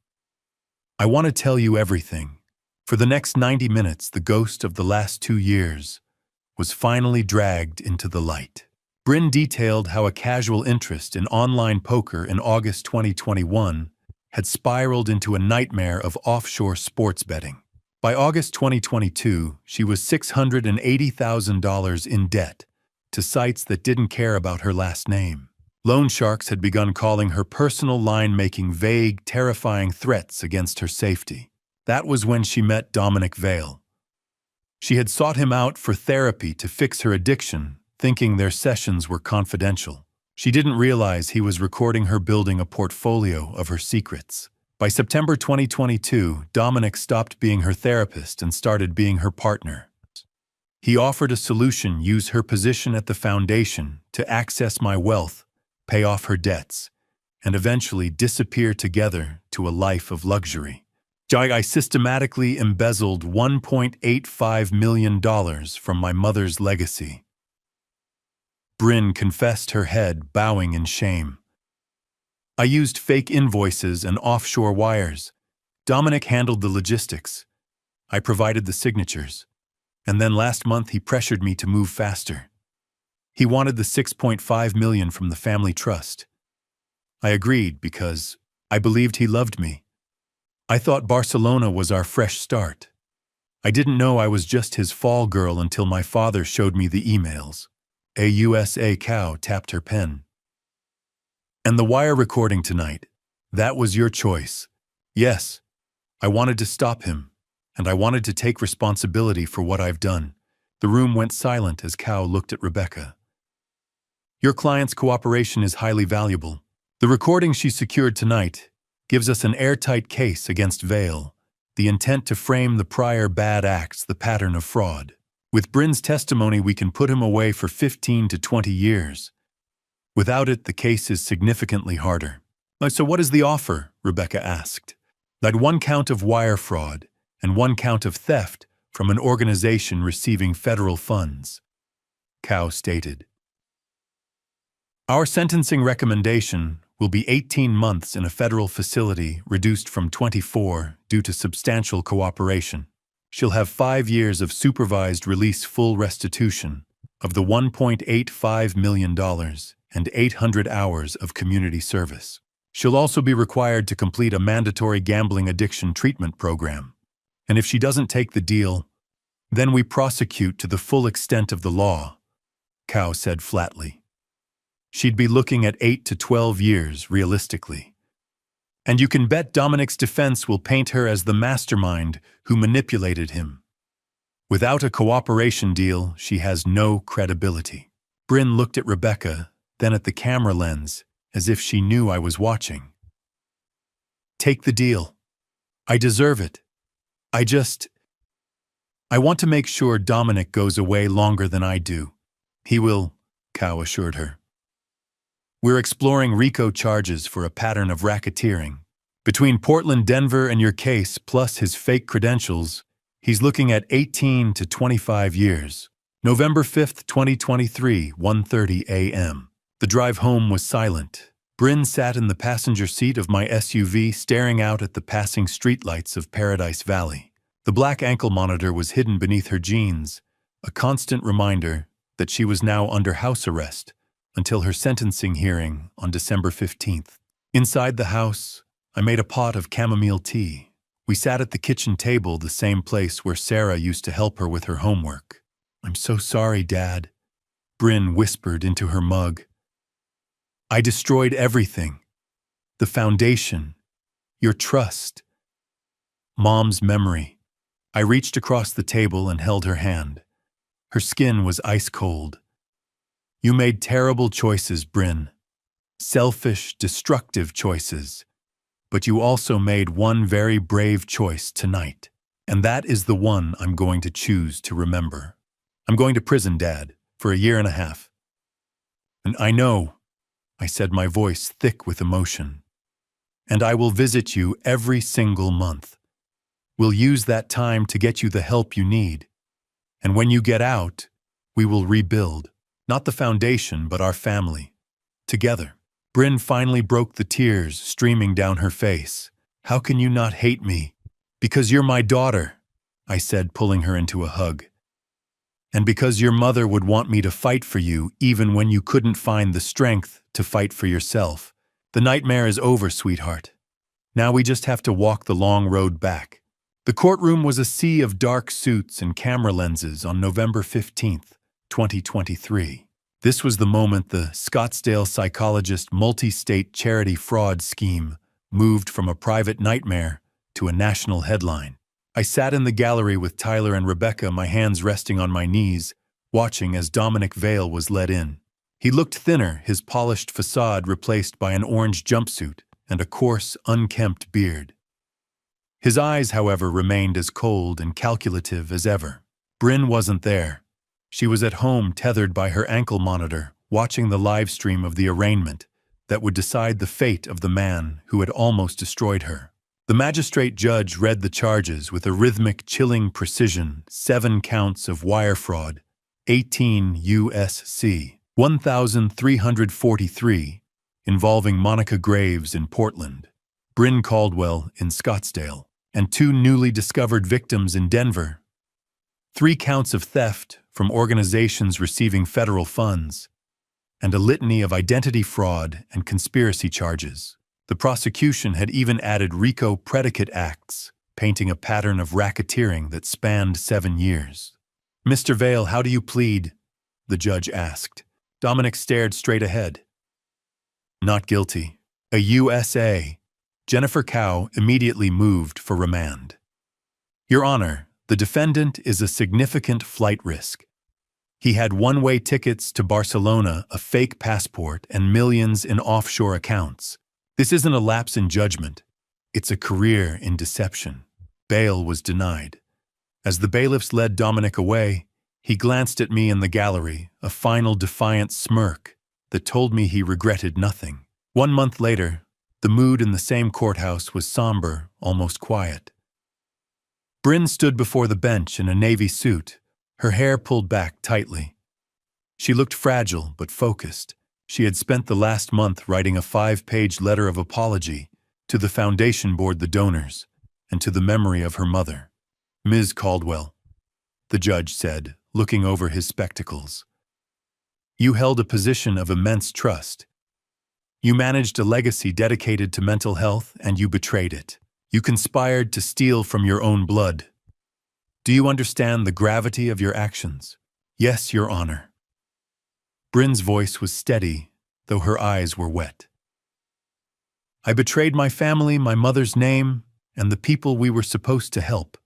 I want to tell you everything. For the next 90 minutes, the ghost of the last 2 years was finally dragged into the light. Bryn detailed how a casual interest in online poker in August 2021 had spiraled into a nightmare of offshore sports betting. By August 2022, she was $680,000 in debt to sites that didn't care about her last name. Loan sharks had begun calling her personal line, making vague, terrifying threats against her safety. That was when she met Dominic Vale. She had sought him out for therapy to fix her addiction, thinking their sessions were confidential. She didn't realize he was recording her building a portfolio of her secrets. By September 2022, Dominic stopped being her therapist and started being her partner. He offered a solution: use her position at the foundation to access my wealth, pay off her debts, and eventually disappear together to a life of luxury. I systematically embezzled $1.85 million from my mother's legacy. Bryn confessed, her head bowing in shame. I used fake invoices and offshore wires. Dominic handled the logistics. I provided the signatures. And then last month he pressured me to move faster. He wanted the $6.5 million from the family trust. I agreed because I believed he loved me. I thought Barcelona was our fresh start. I didn't know I was just his fall girl until my father showed me the emails. A USA cow tapped her pen. And the wire recording tonight. That was your choice. Yes, I wanted to stop him, and I wanted to take responsibility for what I've done. The room went silent as Cow looked at Rebecca. Your client's cooperation is highly valuable. The recording she secured tonight gives us an airtight case against Vale, the intent to frame the prior bad acts, the pattern of fraud. With Bryn's testimony, we can put him away for 15 to 20 years. Without it, the case is significantly harder. So what is the offer? Rebecca asked. That 1 count of wire fraud and 1 count of theft from an organization receiving federal funds, Cow stated. Our sentencing recommendation will be 18 months in a federal facility, reduced from 24 due to substantial cooperation. She'll have 5 years of supervised release, full restitution of the $1.85 million and 800 hours of community service. She'll also be required to complete a mandatory gambling addiction treatment program. And if she doesn't take the deal, then we prosecute to the full extent of the law, Cow said flatly. She'd be looking at 8 to 12 years, realistically. And you can bet Dominic's defense will paint her as the mastermind who manipulated him. Without a cooperation deal, she has no credibility. Bryn looked at Rebecca, then at the camera lens, as if she knew I was watching. Take the deal. I deserve it. I want to make sure Dominic goes away longer than I do. He will, Cow assured her. We're exploring RICO charges for a pattern of racketeering. Between Portland, Denver, and your case, plus his fake credentials, he's looking at 18 to 25 years. November 5th, 2023, 1:30 a.m. The drive home was silent. Bryn sat in the passenger seat of my SUV, staring out at the passing streetlights of Paradise Valley. The black ankle monitor was hidden beneath her jeans, a constant reminder that she was now under house arrest until her sentencing hearing on December 15th. Inside the house, I made a pot of chamomile tea. We sat at the kitchen table, the same place where Sarah used to help her with her homework. I'm so sorry, Dad, Bryn whispered into her mug. I destroyed everything. The foundation, your trust, Mom's memory. I reached across the table and held her hand. Her skin was ice cold. You made terrible choices, Bryn. Selfish, destructive choices. But you also made one very brave choice tonight. And that is the one I'm going to choose to remember. I'm going to prison, Dad, for 1.5 years. And I know, I said, my voice thick with emotion. And I will visit you every single month. We'll use that time to get you the help you need. And when you get out, we will rebuild. Not the foundation, but our family. Together. Bryn finally broke the tears streaming down her face. How can you not hate me? Because you're my daughter, I said, pulling her into a hug. And because your mother would want me to fight for you even when you couldn't find the strength to fight for yourself. The nightmare is over, sweetheart. Now we just have to walk the long road back. The courtroom was a sea of dark suits and camera lenses on November 15th, 2023. This was the moment the Scottsdale psychologist multi-state charity fraud scheme moved from a private nightmare to a national headline. I sat in the gallery with Tyler and Rebecca, my hands resting on my knees, watching as Dominic Vale was led in. He looked thinner, his polished facade replaced by an orange jumpsuit and a coarse, unkempt beard. His eyes, however, remained as cold and calculative as ever. Bryn wasn't there. She was at home, tethered by her ankle monitor, watching the live stream of the arraignment that would decide the fate of the man who had almost destroyed her. The magistrate judge read the charges with a rhythmic, chilling precision: 7 counts of wire fraud, 18 U.S.C. 1343, involving Monica Graves in Portland, Bryn Caldwell in Scottsdale, and 2 newly discovered victims in Denver. 3 counts of theft from organizations receiving federal funds, and a litany of identity fraud and conspiracy charges. The prosecution had even added RICO predicate acts, painting a pattern of racketeering that spanned 7 years. "Mr. Vale, how do you plead?" the judge asked. Dominic stared straight ahead. "Not guilty." A USA. Jennifer Cow immediately moved for remand. "Your Honor, the defendant is a significant flight risk. He had one-way tickets to Barcelona, a fake passport, and millions in offshore accounts. This isn't a lapse in judgment. It's a career in deception." Bail was denied. As the bailiffs led Dominic away, he glanced at me in the gallery, a final defiant smirk that told me he regretted nothing. 1 month later, the mood in the same courthouse was somber, almost quiet. Bryn stood before the bench in a navy suit, her hair pulled back tightly. She looked fragile but focused. She had spent the last month writing a 5-page letter of apology to the foundation board, the donors, and to the memory of her mother. "Ms. Caldwell," the judge said, looking over his spectacles, "you held a position of immense trust. You managed a legacy dedicated to mental health, and you betrayed it. You conspired to steal from your own blood. Do you understand the gravity of your actions?" "Yes, Your Honor." Bryn's voice was steady, though her eyes were wet. "I betrayed my family, my mother's name, and the people we were supposed to help.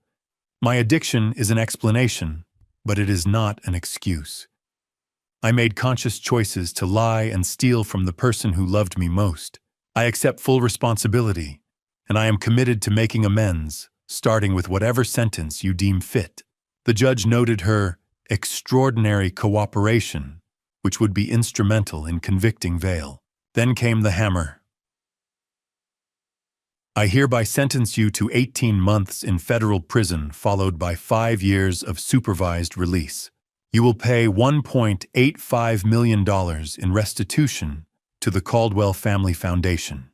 My addiction is an explanation, but it is not an excuse. I made conscious choices to lie and steal from the person who loved me most. I accept full responsibility, and I am committed to making amends, starting with whatever sentence you deem fit." The judge noted her extraordinary cooperation, which would be instrumental in convicting Vale. Then came the hammer. "I hereby sentence you to 18 months in federal prison, followed by 5 years of supervised release. You will pay $1.85 million in restitution to the Caldwell Family Foundation.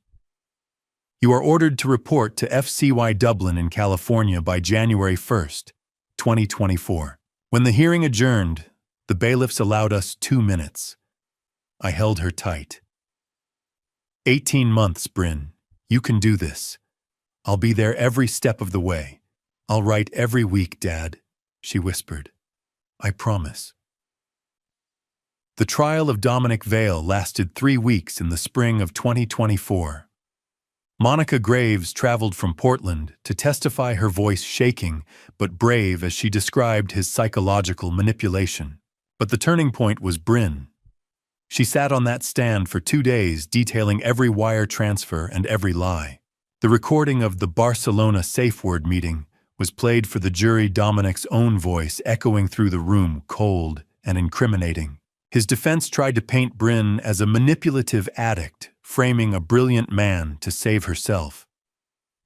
You are ordered to report to FCY Dublin in California by January 1st, 2024. When the hearing adjourned, the bailiffs allowed us 2 minutes. I held her tight. 18 months, Bryn. You can do this. I'll be there every step of the way. I'll write every week, Dad, she whispered. I promise. The trial of Dominic Vale lasted 3 weeks in the spring of 2024. Monica Graves traveled from Portland to testify, her voice shaking but brave as she described his psychological manipulation. But the turning point was Bryn. She sat on that stand for 2 days, detailing every wire transfer and every lie. The recording of the Barcelona safe word meeting was played for the jury, Dominic's own voice echoing through the room, cold and incriminating. His defense tried to paint Bryn as a manipulative addict, framing a brilliant man to save herself.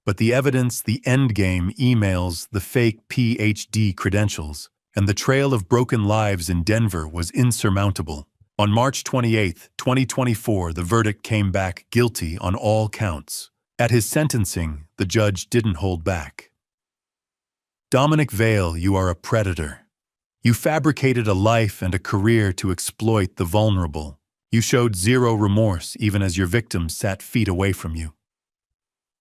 But the evidence, the endgame emails, the fake PhD credentials, and the trail of broken lives in Denver was insurmountable. On March 28, 2024, the verdict came back guilty on all counts. At his sentencing, the judge didn't hold back. Dominic Vale, you are a predator. You fabricated a life and a career to exploit the vulnerable. You showed zero remorse even as your victims sat feet away from you.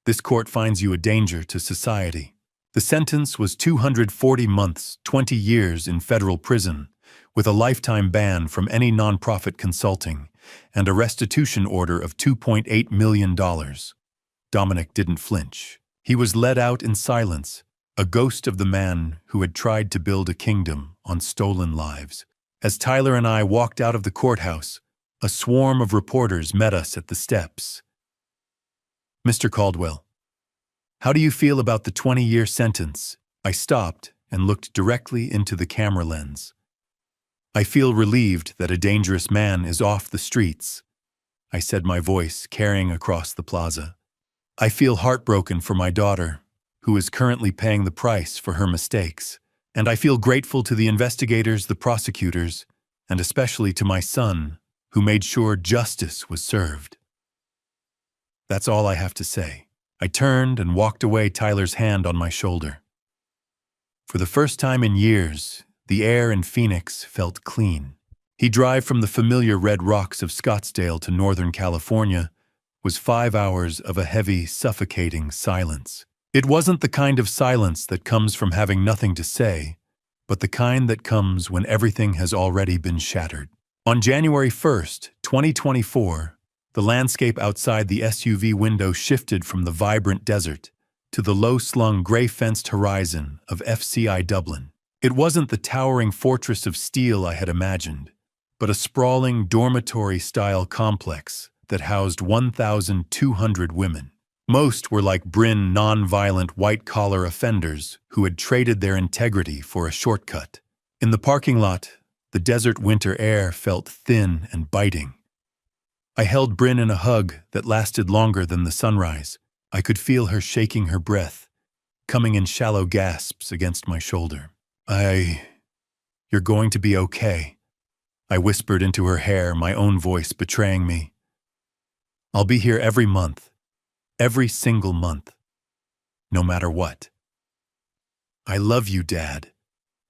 This court finds you a danger to society. The sentence was 240 months, 20 years in federal prison, with a lifetime ban from any nonprofit consulting and a restitution order of $2.8 million. Dominic didn't flinch. He was led out in silence, a ghost of the man who had tried to build a kingdom on stolen lives. As Tyler and I walked out of the courthouse, a swarm of reporters met us at the steps. "Mr. Caldwell, how do you feel about the 20-year sentence?" I stopped and looked directly into the camera lens. "I feel relieved that a dangerous man is off the streets," I said, my voice carrying across the plaza. "I feel heartbroken for my daughter, who is currently paying the price for her mistakes. And I feel grateful to the investigators, the prosecutors, and especially to my son, who made sure justice was served." That's all I have to say. I turned and walked away, Tyler's hand on my shoulder. For the first time in years, the air in Phoenix felt clean. He drive from the familiar red rocks of Scottsdale to Northern California was 5 hours of a heavy, suffocating silence. It wasn't the kind of silence that comes from having nothing to say, but the kind that comes when everything has already been shattered. On January 1st, 2024, the landscape outside the SUV window shifted from the vibrant desert to the low-slung, gray-fenced horizon of FCI Dublin. It wasn't the towering fortress of steel I had imagined, but a sprawling dormitory-style complex that housed 1,200 women. Most were like Bryn, non-violent white-collar offenders who had traded their integrity for a shortcut. In the parking lot, the desert winter air felt thin and biting. I held Bryn in a hug that lasted longer than the sunrise. I could feel her shaking her breath, coming in shallow gasps against my shoulder. "You're going to be okay," I whispered into her hair, my own voice betraying me. "I'll be here every month. Every single month, no matter what." "I love you, Dad,"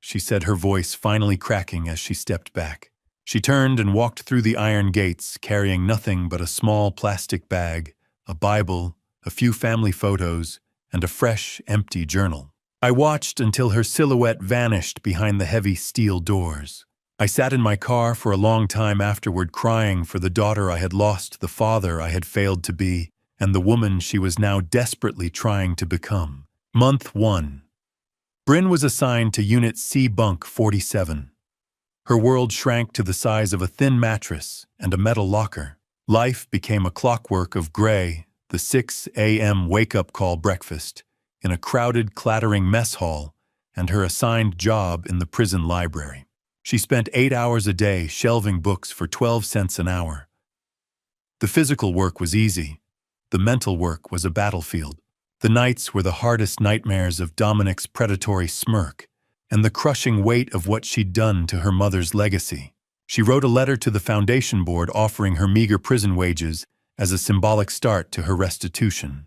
she said, her voice finally cracking as she stepped back. She turned and walked through the iron gates, carrying nothing but a small plastic bag, a Bible, a few family photos, and a fresh, empty journal. I watched until her silhouette vanished behind the heavy steel doors. I sat in my car for a long time afterward, crying for the daughter I had lost, the father I had failed to be, and the woman she was now desperately trying to become. Month 1. Bryn was assigned to Unit C Bunk 47. Her world shrank to the size of a thin mattress and a metal locker. Life became a clockwork of gray, the 6 a.m. wake-up call breakfast, in a crowded, clattering mess hall, and her assigned job in the prison library. She spent 8 hours a day shelving books for 12 cents an hour. The physical work was easy. The mental work was a battlefield. The nights were the hardest nightmares of Dominic's predatory smirk and the crushing weight of what she'd done to her mother's legacy. She wrote a letter to the foundation board offering her meager prison wages as a symbolic start to her restitution.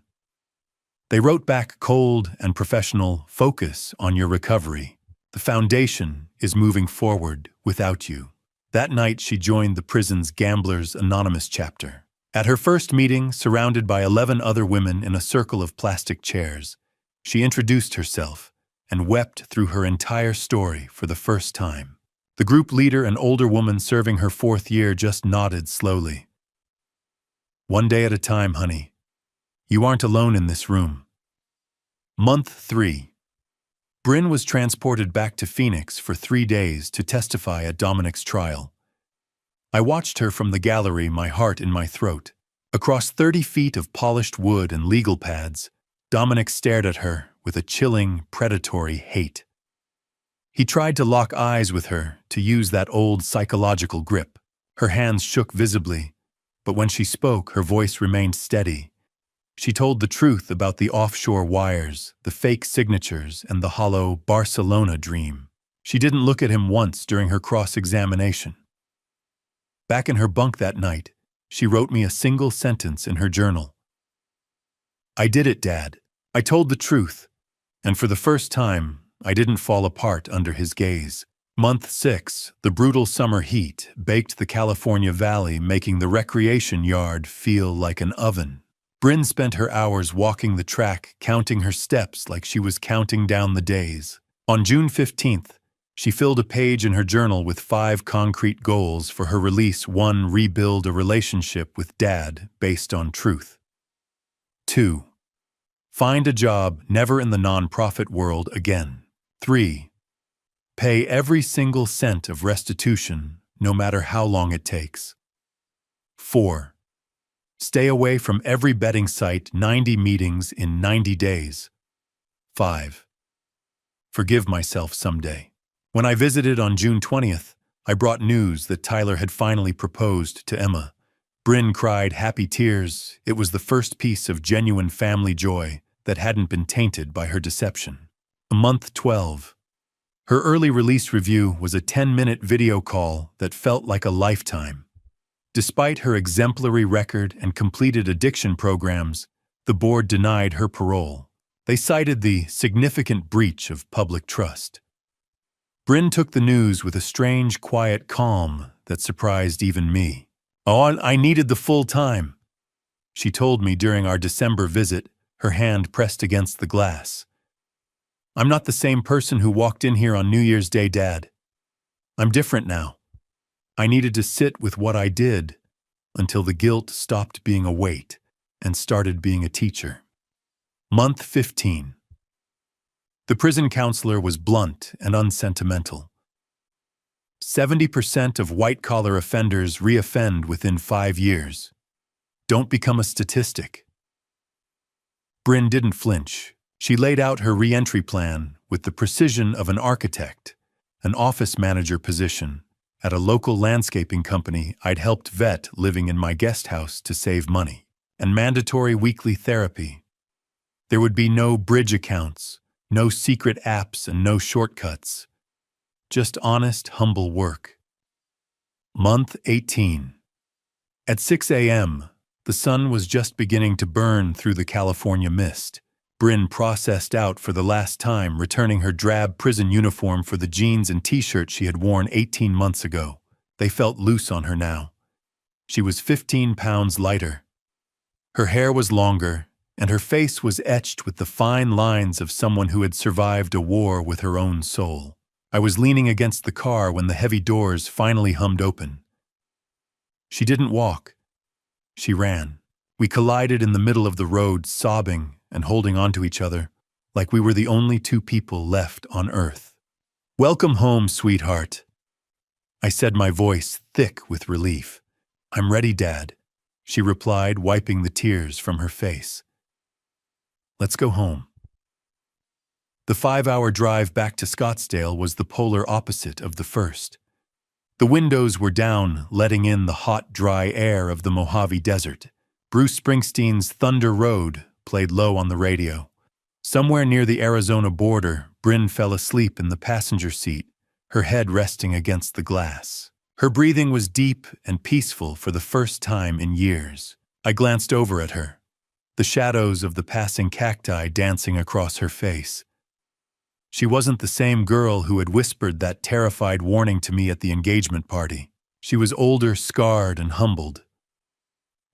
They wrote back cold and professional, "Focus on your recovery. The foundation is moving forward without you." That night she joined the prison's Gamblers Anonymous chapter. At her first meeting, surrounded by 11 other women in a circle of plastic chairs, she introduced herself and wept through her entire story for the first time. The group leader, an older woman serving her 4th year, just nodded slowly. "One day at a time, honey. You aren't alone in this room." Month 3. Bryn was transported back to Phoenix for 3 days to testify at Dominic's trial. I watched her from the gallery, my heart in my throat. Across 30 feet of polished wood and legal pads, Dominic stared at her with a chilling, predatory hate. He tried to lock eyes with her, to use that old psychological grip. Her hands shook visibly, but when she spoke, her voice remained steady. She told the truth about the offshore wires, the fake signatures, and the hollow Barcelona dream. She didn't look at him once during her cross-examination. Back in her bunk that night, she wrote me a single sentence in her journal. "I did it, Dad. I told the truth. And for the first time, I didn't fall apart under his gaze." Month 6, the brutal summer heat baked the California valley, making the recreation yard feel like an oven. Bryn spent her hours walking the track, counting her steps like she was counting down the days. On June 15th, she filled a page in her journal with 5 concrete goals for her release. 1. Rebuild a relationship with Dad based on truth. 2. Find a job never in the nonprofit world again. 3. Pay every single cent of restitution, no matter how long it takes. 4. Stay away from every betting site. 90 meetings in 90 days. 5. Forgive myself someday. When I visited on June 20th, I brought news that Tyler had finally proposed to Emma. Bryn cried happy tears. It was the first piece of genuine family joy that hadn't been tainted by her deception. Month 12. Her early release review was a 10-minute video call that felt like a lifetime. Despite her exemplary record and completed addiction programs, the board denied her parole. They cited the significant breach of public trust. Bryn took the news with a strange, quiet calm that surprised even me. "Oh, I needed the full time," she told me during our December visit, her hand pressed against the glass. "I'm not the same person who walked in here on New Year's Day, Dad. I'm different now. I needed to sit with what I did until the guilt stopped being a weight and started being a teacher." Month 15. The prison counselor was blunt and unsentimental. 70% of white-collar offenders reoffend within 5 years. Don't become a statistic. Bryn didn't flinch. She laid out her re-entry plan with the precision of an architect, an office manager position at a local landscaping company I'd helped vet living in my guest house to save money, and mandatory weekly therapy. There would be no bridge accounts, no secret apps, and no shortcuts. Just honest, humble work. Month 18. At 6 a.m., the sun was just beginning to burn through the California mist. Bryn processed out for the last time, returning her drab prison uniform for the jeans and t-shirt she had worn 18 months ago. They felt loose on her now. She was 15 pounds lighter. Her hair was longer, and her face was etched with the fine lines of someone who had survived a war with her own soul. I was leaning against the car when the heavy doors finally hummed open. She didn't walk. She ran. We collided in the middle of the road, sobbing and holding on to each other, like we were the only 2 people left on Earth. "Welcome home, sweetheart," I said, my voice thick with relief. "I'm ready, Dad," she replied, wiping the tears from her face. "Let's go home." The 5-hour drive back to Scottsdale was the polar opposite of the first. The windows were down, letting in the hot, dry air of the Mojave Desert. Bruce Springsteen's Thunder Road played low on the radio. Somewhere near the Arizona border, Bryn fell asleep in the passenger seat, her head resting against the glass. Her breathing was deep and peaceful for the first time in years. I glanced over at her, the shadows of the passing cacti dancing across her face. She wasn't the same girl who had whispered that terrified warning to me at the engagement party. She was older, scarred, and humbled.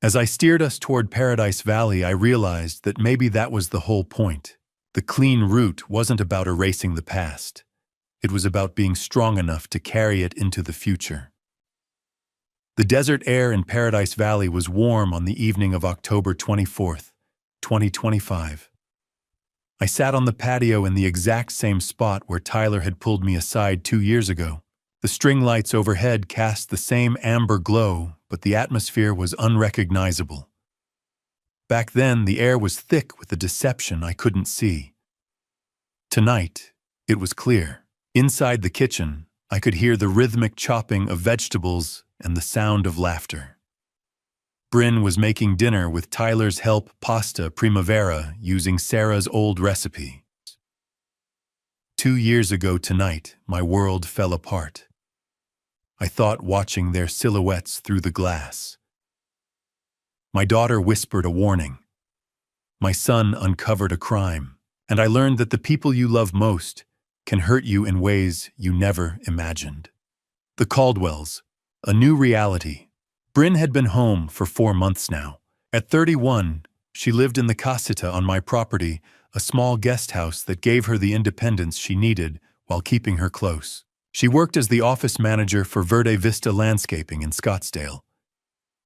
As I steered us toward Paradise Valley, I realized that maybe that was the whole point. The clean route wasn't about erasing the past. It was about being strong enough to carry it into the future. The desert air in Paradise Valley was warm on the evening of October 24th, 2025. I sat on the patio in the exact same spot where Tyler had pulled me aside 2 years ago. The string lights overhead cast the same amber glow, but the atmosphere was unrecognizable. Back then, the air was thick with a deception I couldn't see. Tonight, it was clear. Inside the kitchen, I could hear the rhythmic chopping of vegetables and the sound of laughter. Bryn was making dinner with Tyler's help, pasta primavera, using Sarah's old recipe. 2 years ago tonight, my world fell apart. I thought watching their silhouettes through the glass. My daughter whispered a warning. My son uncovered a crime, and I learned that the people you love most can hurt you in ways you never imagined. The Caldwells, a new reality. Bryn had been home for 4 months now. At 31, She lived in the casita on my property, a small guest house that gave her the independence she needed while keeping her close. She worked as the office manager for Verde Vista Landscaping in Scottsdale.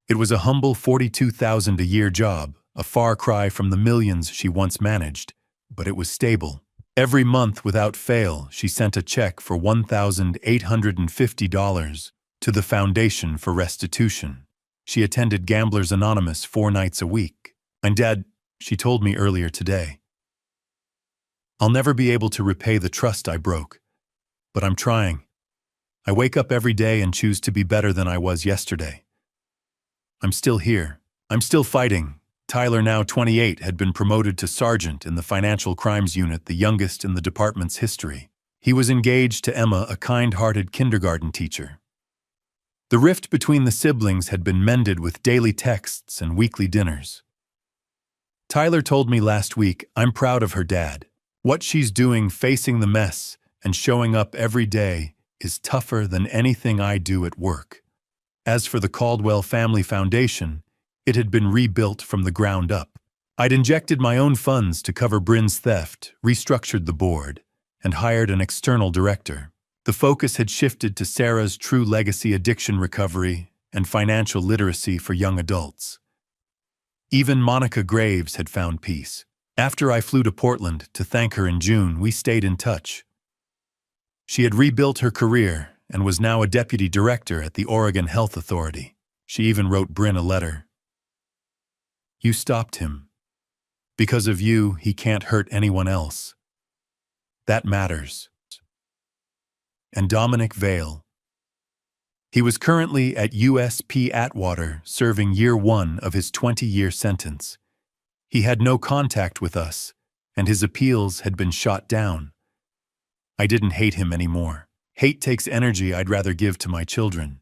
It was a humble $42,000 a year job, a far cry from the millions she once managed, but it was stable. Every month without fail, she sent a check for $1,850 to the Foundation for Restitution. She attended Gamblers Anonymous 4 nights a week. And Dad, she told me earlier today, I'll never be able to repay the trust I broke, but I'm trying. I wake up every day and choose to be better than I was yesterday. I'm still here. I'm still fighting. Tyler, now 28, had been promoted to sergeant in the Financial Crimes Unit, the youngest in the department's history. He was engaged to Emma, a kind-hearted kindergarten teacher. The rift between the siblings had been mended with daily texts and weekly dinners. Tyler told me last week, I'm proud of her dad. What she's doing, facing the mess and showing up every day, is tougher than anything I do at work. As for the Caldwell Family Foundation, it had been rebuilt from the ground up. I'd injected my own funds to cover Bryn's theft, restructured the board, and hired an external director. The focus had shifted to Sarah's true legacy, addiction recovery, and financial literacy for young adults. Even Monica Graves had found peace. After I flew to Portland to thank her in June, we stayed in touch. She had rebuilt her career and was now a deputy director at the Oregon Health Authority. She even wrote Bryn a letter. You stopped him. Because of you, he can't hurt anyone else. That matters. And Dominic Vale. He was currently at USP Atwater, serving year 1 of his 20-year sentence. He had no contact with us, and his appeals had been shot down. I didn't hate him anymore. Hate takes energy I'd rather give to my children.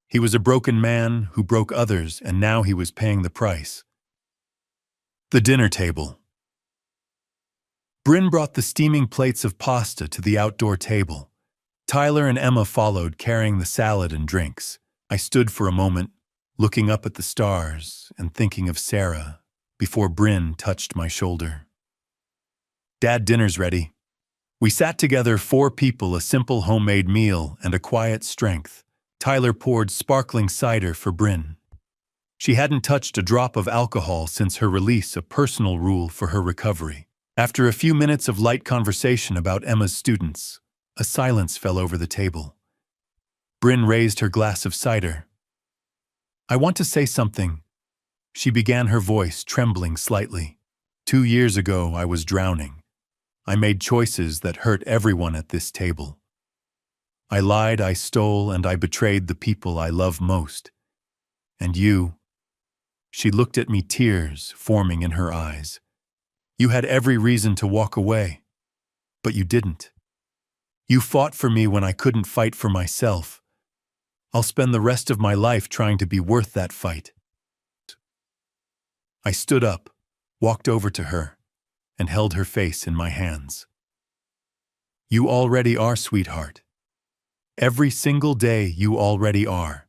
He was a broken man who broke others, and now he was paying the price. The dinner table. Bryn brought the steaming plates of pasta to the outdoor table. Tyler and Emma followed, carrying the salad and drinks. I stood for a moment, looking up at the stars and thinking of Sarah, before Bryn touched my shoulder. Dad, dinner's ready. We sat together, 4 people, a simple homemade meal and a quiet strength. Tyler poured sparkling cider for Bryn. She hadn't touched a drop of alcohol since her release, a personal rule for her recovery. After a few minutes of light conversation about Emma's students, a silence fell over the table. Bryn raised her glass of cider. I want to say something. She began, her voice trembling slightly. 2 years ago, I was drowning. I made choices that hurt everyone at this table. I lied, I stole, and I betrayed the people I love most. And you. She looked at me, tears forming in her eyes. You had every reason to walk away, but you didn't. You fought for me when I couldn't fight for myself. I'll spend the rest of my life trying to be worth that fight. I stood up, walked over to her, and held her face in my hands. You already are, sweetheart. Every single day you already are.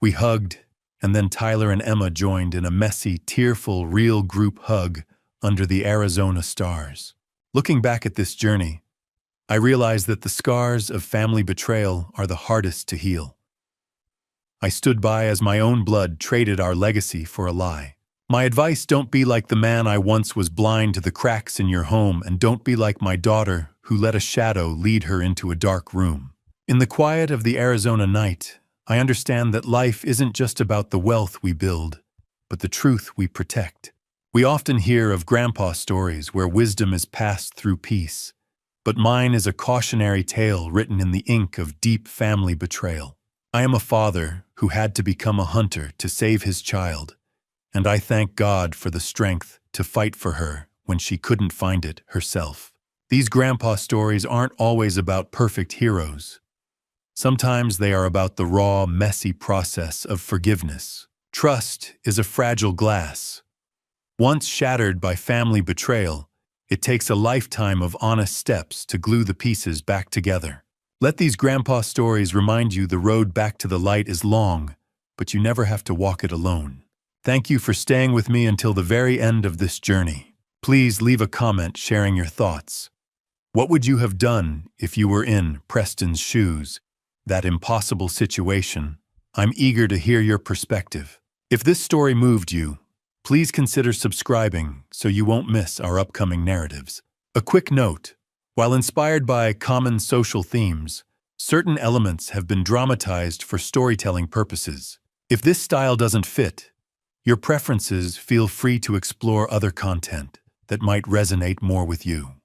We hugged, and then Tyler and Emma joined in a messy, tearful, real group hug under the Arizona stars. Looking back at this journey, I realized that the scars of family betrayal are the hardest to heal. I stood by as my own blood traded our legacy for a lie. My advice: don't be like the man I once was, blind to the cracks in your home, and don't be like my daughter who let a shadow lead her into a dark room. In the quiet of the Arizona night, I understand that life isn't just about the wealth we build, but the truth we protect. We often hear of grandpa stories where wisdom is passed through peace, but mine is a cautionary tale written in the ink of deep family betrayal. I am a father who had to become a hunter to save his child, and I thank God for the strength to fight for her when she couldn't find it herself. These grandpa stories aren't always about perfect heroes. Sometimes they are about the raw, messy process of forgiveness. Trust is a fragile glass. Once shattered by family betrayal, it takes a lifetime of honest steps to glue the pieces back together. Let these grandpa stories remind you the road back to the light is long, but you never have to walk it alone. Thank you for staying with me until the very end of this journey. Please leave a comment sharing your thoughts. What would you have done if you were in Preston's shoes? That impossible situation. I'm eager to hear your perspective. If this story moved you, please consider subscribing so you won't miss our upcoming narratives. A quick note: while inspired by common social themes, certain elements have been dramatized for storytelling purposes. If this style doesn't fit your preferences, feel free to explore other content that might resonate more with you.